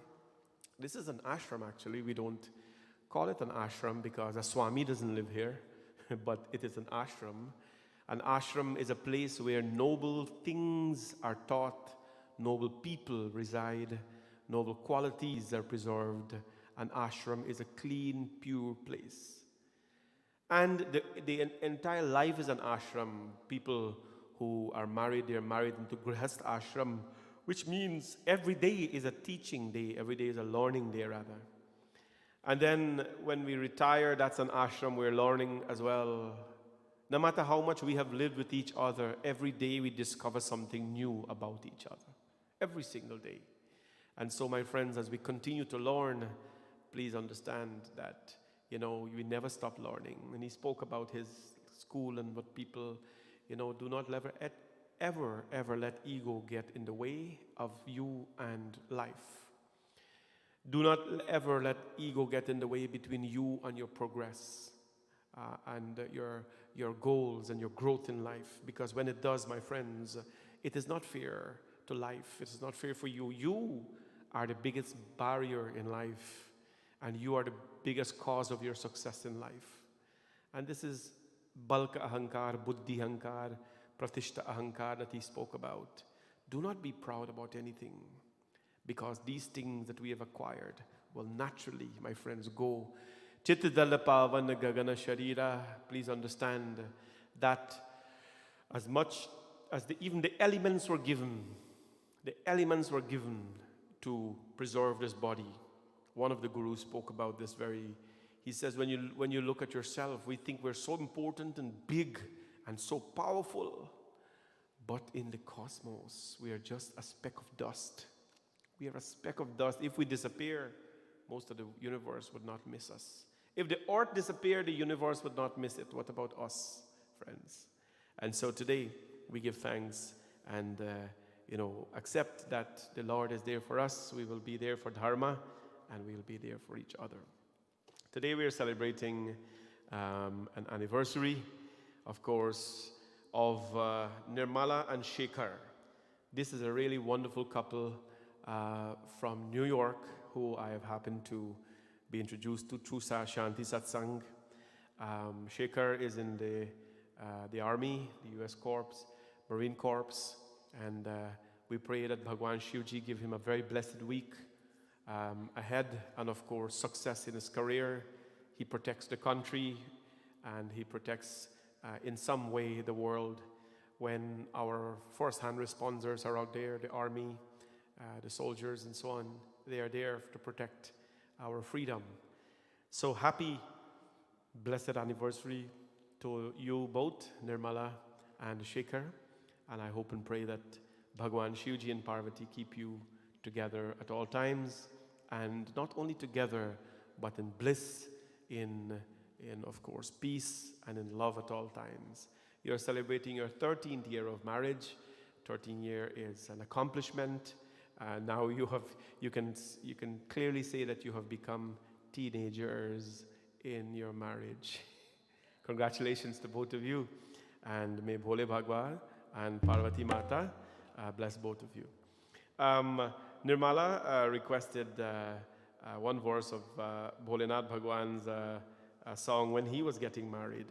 This is an ashram, actually. We don't call it an ashram because a Swami doesn't live here, but it is an ashram. An ashram is a place where noble things are taught, noble people reside, noble qualities are preserved. An ashram is a clean, pure place. And the entire life is an ashram. People who are married, they are married into Grihast ashram, which means every day is a teaching day, every day is a learning day, rather. And then when we retire, that's an ashram, we're learning as well. No matter how much we have lived with each other, every day we discover something new about each other. Every single day. And so, my friends, as we continue to learn, please understand that, you know, we never stop learning. And he spoke about his school and what people, you know, do not ever let ego get in the way of you and life. Do not ever let ego get in the way between you and your progress and your goals and your growth in life. Because when it does, my friends, it is not fair to life. It is not fair for you. You are the biggest barrier in life, and you are the biggest cause of your success in life. And this is Balka Ahankar, Buddhi Ahankar, Pratishta Ahankar that he spoke about. Do not be proud about anything, because these things that we have acquired will naturally, my friends, go. Chittadala pavana gagana sharira. Please understand that as much as even the elements were given to preserve this body. One of the gurus spoke about this he says, when you look at yourself, we think we're so important and big and so powerful. But in the cosmos, we are just a speck of dust. We are a speck of dust. If we disappear, most of the universe would not miss us. If the earth disappeared, the universe would not miss it. What about us, friends? And so today, we give thanks and accept that the Lord is there for us. We will be there for Dharma, and we will be there for each other. Today we are celebrating an anniversary, of course, of Nirmala and Shekhar. This is a really wonderful couple from New York who I have happened to be introduced to through Shanti Satsangh. Shekhar is in the Army, the US Corps, Marine Corps, and we pray that Bhagwan Shivji give him a very blessed week ahead, and of course success in his career. He protects the country, and he protects in some way the world. When our first-hand responders are out there, the army, the soldiers and so on, they are there to protect our freedom. So happy, blessed anniversary to you both, Nirmala and Shekhar, and I hope and pray that Bhagwan Shivji and Parvati keep you together at all times, and not only together, but in bliss, in of course peace, and in love at all times. You're celebrating your 13th year of marriage. 13 year is an accomplishment. Now you can clearly say that you have become teenagers in your marriage. Congratulations to both of you, and may Bhole Bhagwan and Parvati Mata bless both of you. Nirmala requested one verse of Bholenath Bhagwan's song when he was getting married.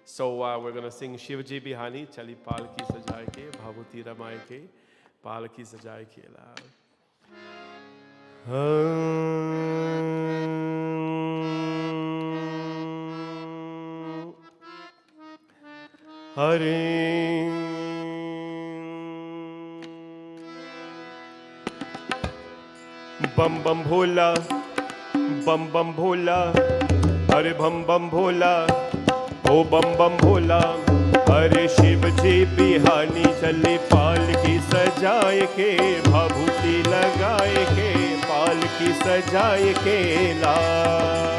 So we're going to sing Shivji Bihani, Chali Palki Sajai Ke, Bhavuti Ramai Ke, Palki Sajai Ke Lal. Hare Bam Bam Bhola, Bam Bam Bhola, Hare Bam Bam Bhola, O Bam Bam Bhola, Hare Shivji Bihani Chale Palki Sajaye Ke, Bhabhuti Lagaye Ke, Palki Sajaye Ke Lal.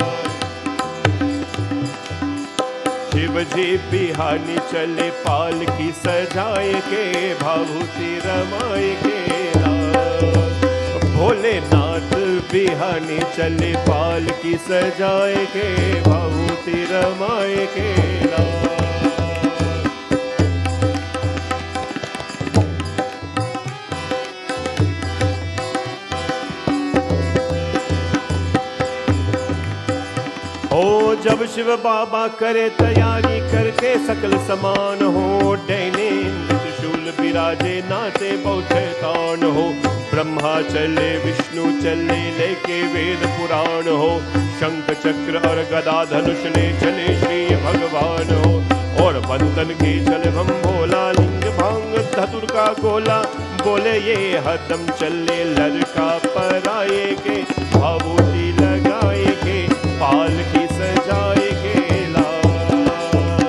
Shivji बिहानी चले पालकी सजाए के, भाभूति रमाए के लाल। भोलेनाथ बिहानी चले पालकी सजाए के, भाभूति रमाए के लाल। ओ जब शिव बाबा करे तैयारी करके सकल समान हो, डैने त्रिशूल बिराजे नाचे बौद्धे तान हो, ब्रह्मा चले विष्णु चले लेके वेद पुराण हो, शंख चक्र और गदा धनुष ले चले श्री भगवान हो, और बंधन की चले हम भोला लिंग भांग धतुर का गोला, बोले ये हरदम चले लड़का पर आए के, भाभूति लगाए के, पालकी सजाए के लाल।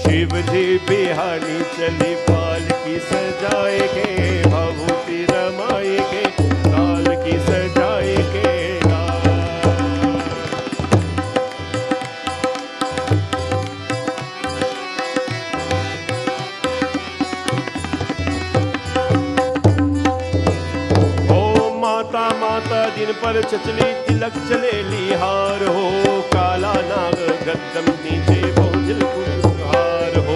शिवजी बिहानी चली पालकी सजाए के, भाभूति रमाए के, पालकी सजाए के लाल। ओ माता माता दिन पर चचली तिलक चले लिहार हो, काला नाग गद्दम नीचे बहुजल कुहार हो,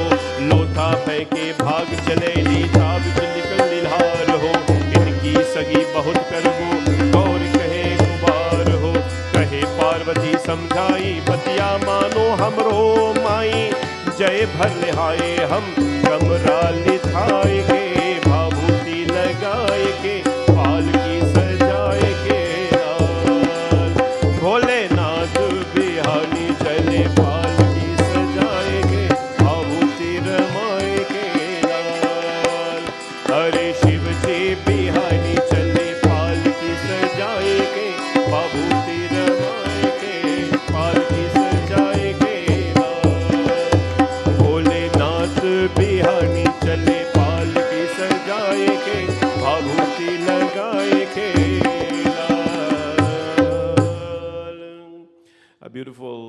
लोथा फेंके भाग चले ली ताब निकल निल्हार हो, इनकी सगी बहुत करबो गौर कहे कुबार हो, कहे पार्वती समझाई बतिया मानो हमरो माई, जय भर लिहाए हम कमरा लिथाए के, भाभूति लग पभूति रमाए के पालकी सजाए के लाल। भोलेनाथ बिहानी चले पालकी सजाए के पभूति लगाए के लाल। A beautiful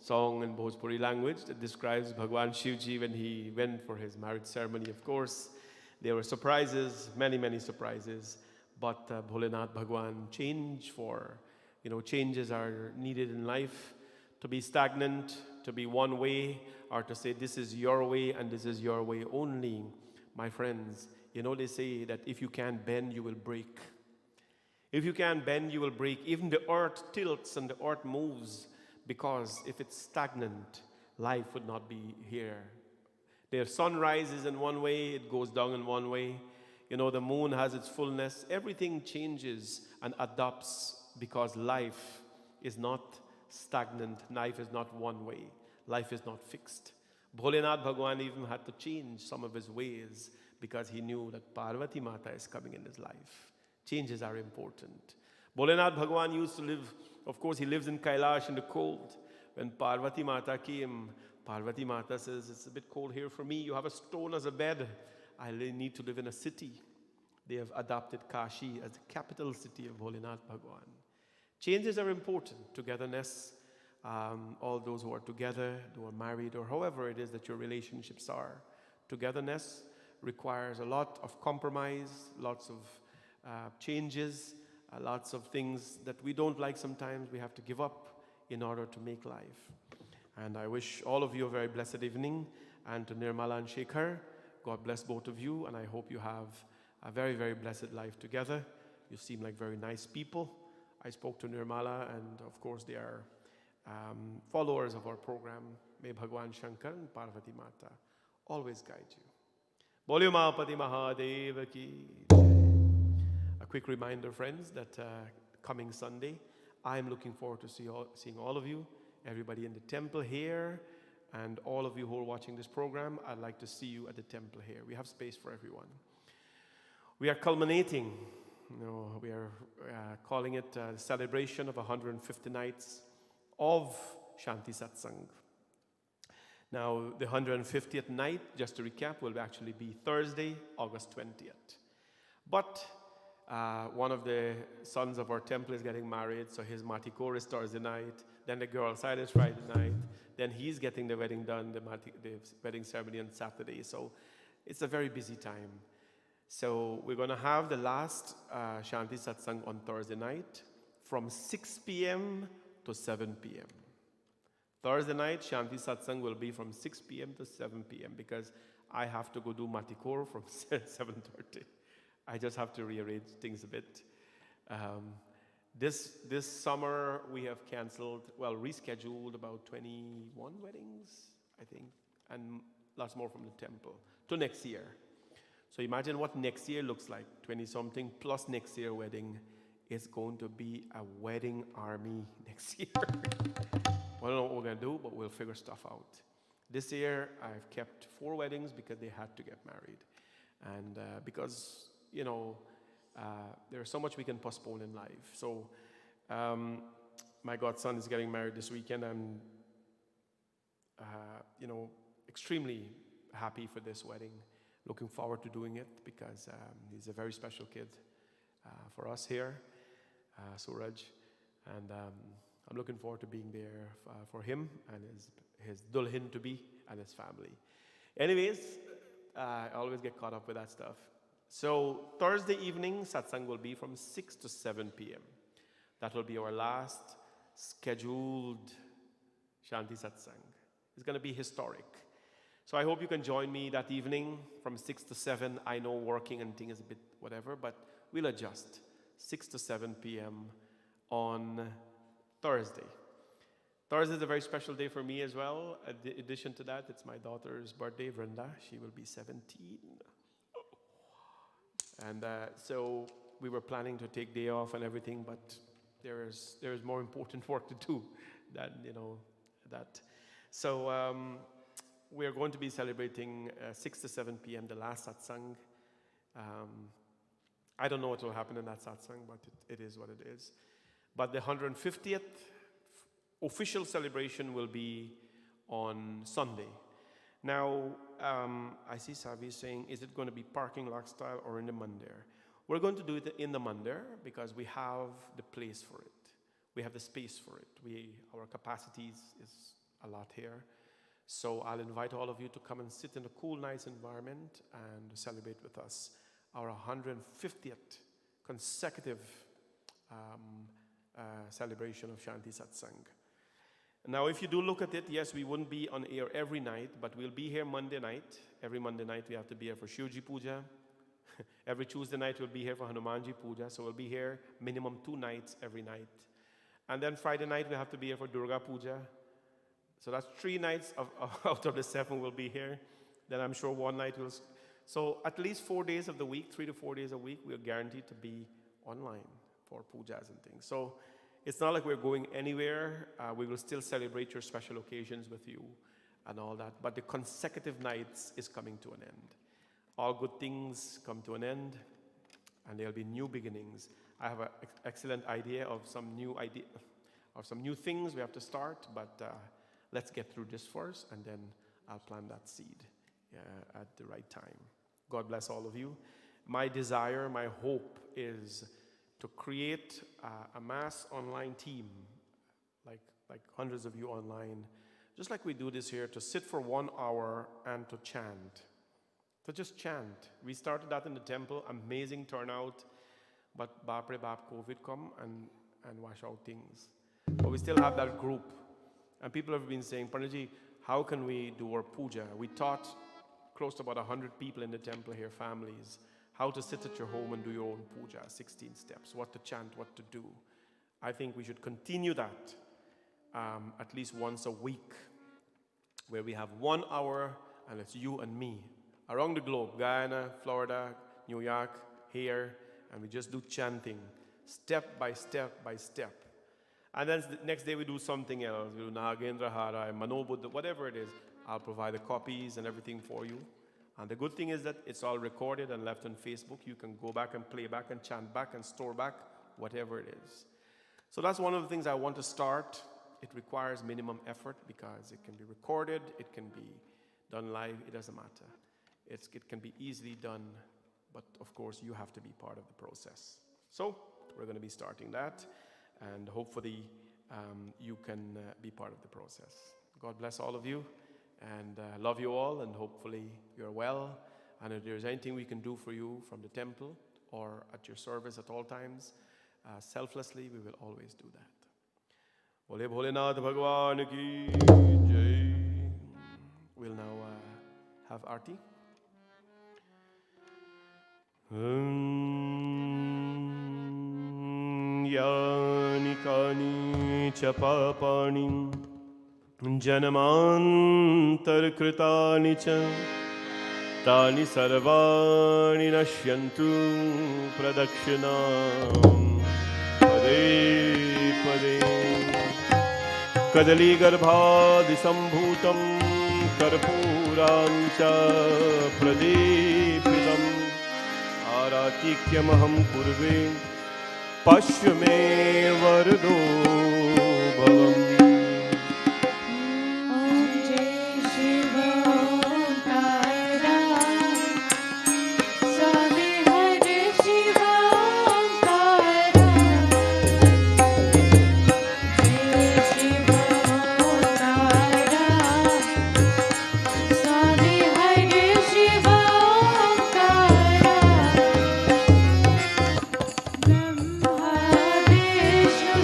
song in Bhojpuri language that describes Bhagwan Shivji when he went for his marriage ceremony. Of course, there were surprises, many, many surprises, but Bholenath Bhagwan changes are needed in life. To be stagnant, to be one way, or to say this is your way and this is your way only, my friends, they say that if you can't bend, you will break. If you can't bend, you will break. Even the earth tilts and the earth moves, because if it's stagnant, life would not be here. The sun rises in one way, it goes down in one way. The moon has its fullness. Everything changes and adapts, because life is not stagnant. Life is not one way. Life is not fixed. Bholenath Bhagwan even had to change some of his ways, because he knew that Parvati Mata is coming in his life. Changes are important. Bholenath Bhagwan used to live, of course, he lives in Kailash in the cold. When Parvati Mata came, Parvati Mata says, it's a bit cold here for me. You have a stone as a bed. I need to live in a city. They have adopted Kashi as the capital city of Bholenath Bhagwan. Changes are important. Togetherness, all those who are together, who are married, or however it is that your relationships are. Togetherness requires a lot of compromise, lots of changes, lots of things that we don't like sometimes we have to give up in order to make life. And I wish all of you a very blessed evening, and to Nirmala and Shekhar, God bless both of you, and I hope you have a very, very blessed life together. You seem like very nice people. I spoke to Nirmala, and of course they are followers of our program. May Bhagwan Shankar and Parvati Mata always guide you. Bolyo Mahapati Mahadev ki jai. A quick reminder, friends, that coming Sunday, I am looking forward to seeing all of you, everybody in the temple here, and all of you who are watching this program. I'd like to see you at the temple here. We have space for everyone. We are culminating, we are calling it a celebration of 150 nights of Shanti Satsangh. Now, the 150th night, just to recap, will actually be Thursday, August 20th. But one of the sons of our temple is getting married, so his Matikor is Thursday night, then the girl's side is Friday night, then he's getting the wedding done, the wedding ceremony on Saturday, so it's a very busy time. So we're going to have the last Shanti Satsang on Thursday night from 6 p.m. to 7 p.m. Thursday night, Shanti Satsang will be from 6 p.m. to 7 p.m. because I have to go do Matikor from 7:30. I just have to rearrange things a bit. This summer, we have rescheduled about 21 weddings, I think, and lots more from the temple to next year. So imagine what next year looks like, 20-something plus next year wedding. It's going to be a wedding army next year. I don't know what we're going to do, but we'll figure stuff out. This year, I've kept 4 weddings because they had to get married. And because, there's so much we can postpone in life. So my godson is getting married this weekend. I'm, extremely happy for this wedding. Looking forward to doing it because he's a very special kid for us here, Suraj. And I'm looking forward to being there for him and his dulhin to be and his family. Anyways, I always get caught up with that stuff. So Thursday evening, satsang will be from 6 to 7 p.m. That will be our last scheduled Shanti Satsang. It's going to be historic. So I hope you can join me that evening from 6 to 7. I know working and things is a bit whatever, but we'll adjust. 6 to 7 p.m. on Thursday. Thursday is a very special day for me as well. In addition to that, it's my daughter's birthday, Vrunda. She will be 17. And so we were planning to take day off and everything, but there is more important work to do than, that. So we are going to be celebrating 6 to 7 p.m., the last satsang. I don't know what will happen in that satsang, but it is what it is. But the 150th official celebration will be on Sunday. Now, I see Savi saying, is it going to be parking lot style or in the mandir? We're going to do it in the mandir because we have the place for it. We have the space for it. Our capacities is a lot here. So I'll invite all of you to come and sit in a cool, nice environment and celebrate with us our 150th consecutive celebration of Shanti Satsangh. Now, if you do look at it, yes, we wouldn't be on air every night, but we'll be here Monday night. Every Monday night we have to be here for Shivji Puja. Every Tuesday night we'll be here for Hanumanji Puja. So we'll be here minimum 2 nights every night. And then Friday night we have to be here for Durga Puja. So that's 3 nights out of the 7 we'll be here. Then I'm sure 1 night will. So at least 4 days of the week, 3 to 4 days a week, we are guaranteed to be online for pujas and things. So it's not like we're going anywhere. We will still celebrate your special occasions with you and all that. But the consecutive nights is coming to an end. All good things come to an end, and there'll be new beginnings. I have an excellent idea of some new things we have to start, but let's get through this first, and then I'll plant that seed at the right time. God bless all of you. My desire, my hope is to create a mass online team, like hundreds of you online, just like we do this here, to sit for 1 hour and to chant. To just chant. We started that in the temple, amazing turnout, but Bapre Bap COVID come and wash out things. But we still have that group. And people have been saying, Panditji, how can we do our puja? We taught close to about 100 people in the temple here, families, how to sit at your home and do your own puja, 16 steps, what to chant, what to do. I think we should continue that at least once a week, where we have 1 hour, and it's you and me, around the globe, Guyana, Florida, New York, here, and we just do chanting, step by step by step. And then the next day we do something else. We do Nagendra Hara, Manobuddha, whatever it is. I'll provide the copies and everything for you. And the good thing is that it's all recorded and left on Facebook. You can go back and play back and chant back and store back, whatever it is. So that's one of the things I want to start. It requires minimum effort because it can be recorded, it can be done live, it doesn't matter. It can be easily done, but of course you have to be part of the process. So we're going to be starting that, and hopefully you can be part of the process. God bless all of you, and love you all, and hopefully you're well. And if there's anything we can do for you from the temple or at your service at all times, selflessly, we will always do that. Bole Bholenath Bhagwan ki jai. We'll now have Aarti. Yani kani cha papani janamantar kritani cha tani sarvani nashyantu pradakshinam pade pade kadali garbhadi sambhutam karpuram cha pradeepidam Aratikyamaham kurve Pashme vardo bhavam Om Jai Shiva Omkara Swami Hare Shiva Omkara Jai Shiva Omkara Swami Hare Shiva Omkara Brahma Vishnu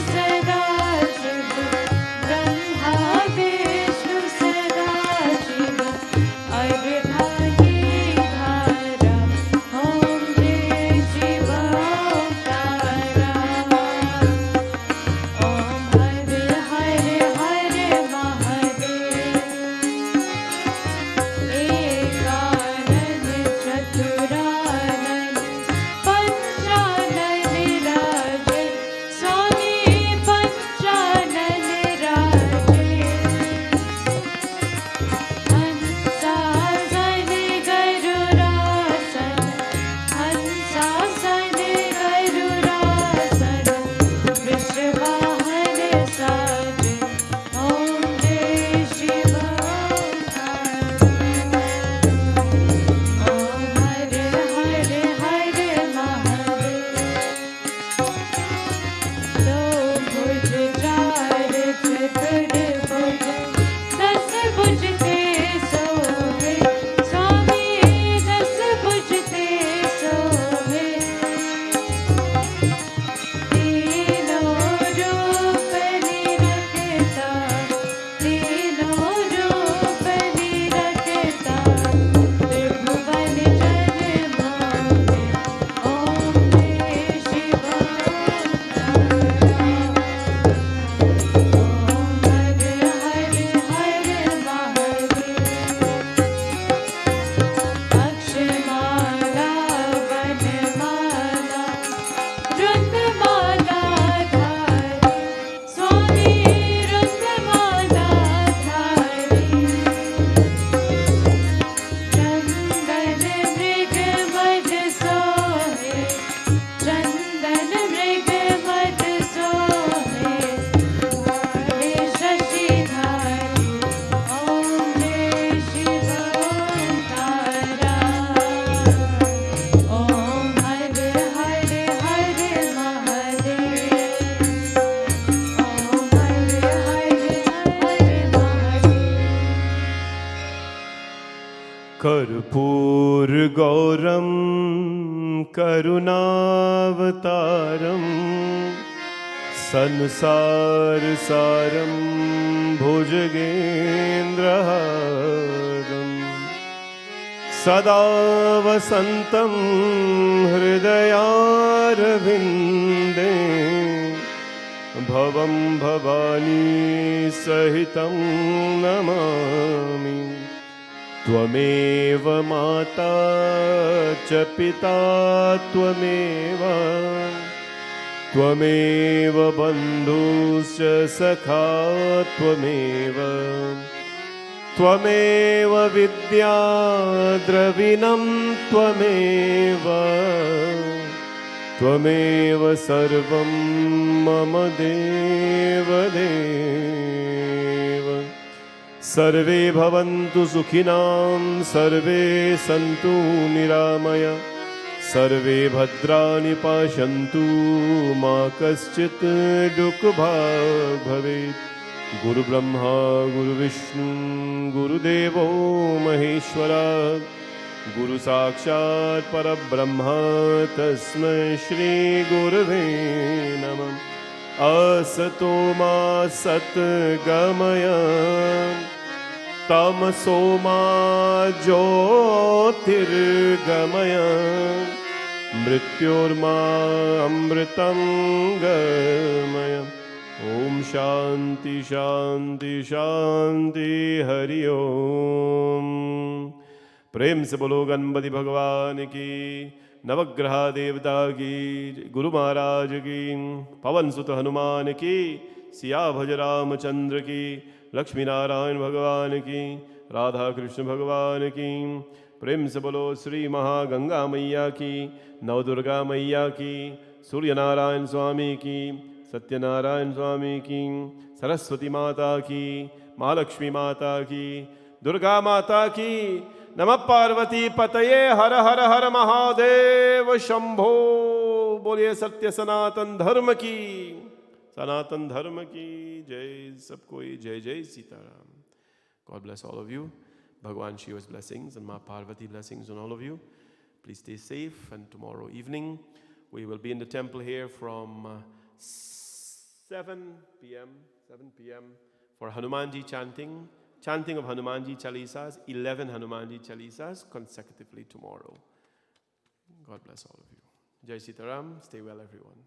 कर्पूरगौरं करुणावतारं संसारसारं भुजगेन्द्रहारं सदा वसन्तं हृदयारविन्दे भवं भवानी सहितं नमामि। त्वमेव माता च पिता त्वमेव बन्धुश्च सखा त्वमेव विद्या द्रविणं त्वमेव सर्वं मम देवदेव। सर्वे भवन्तु सुखिनां सर्वे सन्तु निरामया सर्वे भद्राणि पश्यन्तु मा कश्चित् दुःखभाग् भवेत्। गुरुब्रह्मा गुरुविष्णु गुरुदेवो महेश्वरा गुरुसाक्षात् परब्रह्मा तस्मै श्रीगुरवे नमः। असतो मा सद्गमय तमसो मा ज्योतिर्गमय मृत्योर्मा अमृतं गमय। ओम शांति शांति शांति हरि ओम। प्रेम से बोलो गणपति भगवान की, नवग्रह देवता की, गुरु महाराज की, पवन सुत हनुमान की, सिया भज रामचंद्र की, लक्ष्मी नारायण भगवान की, राधा कृष्ण भगवान की। प्रेम से बोलो श्री महागंगा मैया की, नवदुर्गा मैया की, सूर्य नारायण स्वामी की, सत्यनारायण स्वामी की, सरस्वती माता की, महालक्ष्मी माता की, दुर्गा माता की। नमः पार्वती पतये हर हर हर महादेव शंभो। बोलिए सत्य सनातन धर्म की, सनातन धर्म की जय। सबको जय जय Sitaram. God bless all of you. Bhagwan Shiva's blessings and Ma Parvati blessings on all of you. Please stay safe, and tomorrow evening we will be in the temple here from 7 p.m. for Hanumanji chanting of Hanumanji Chalisas, 11 Hanumanji Chalisas consecutively tomorrow. God bless all of you. Jai Sitaram. Stay well, everyone.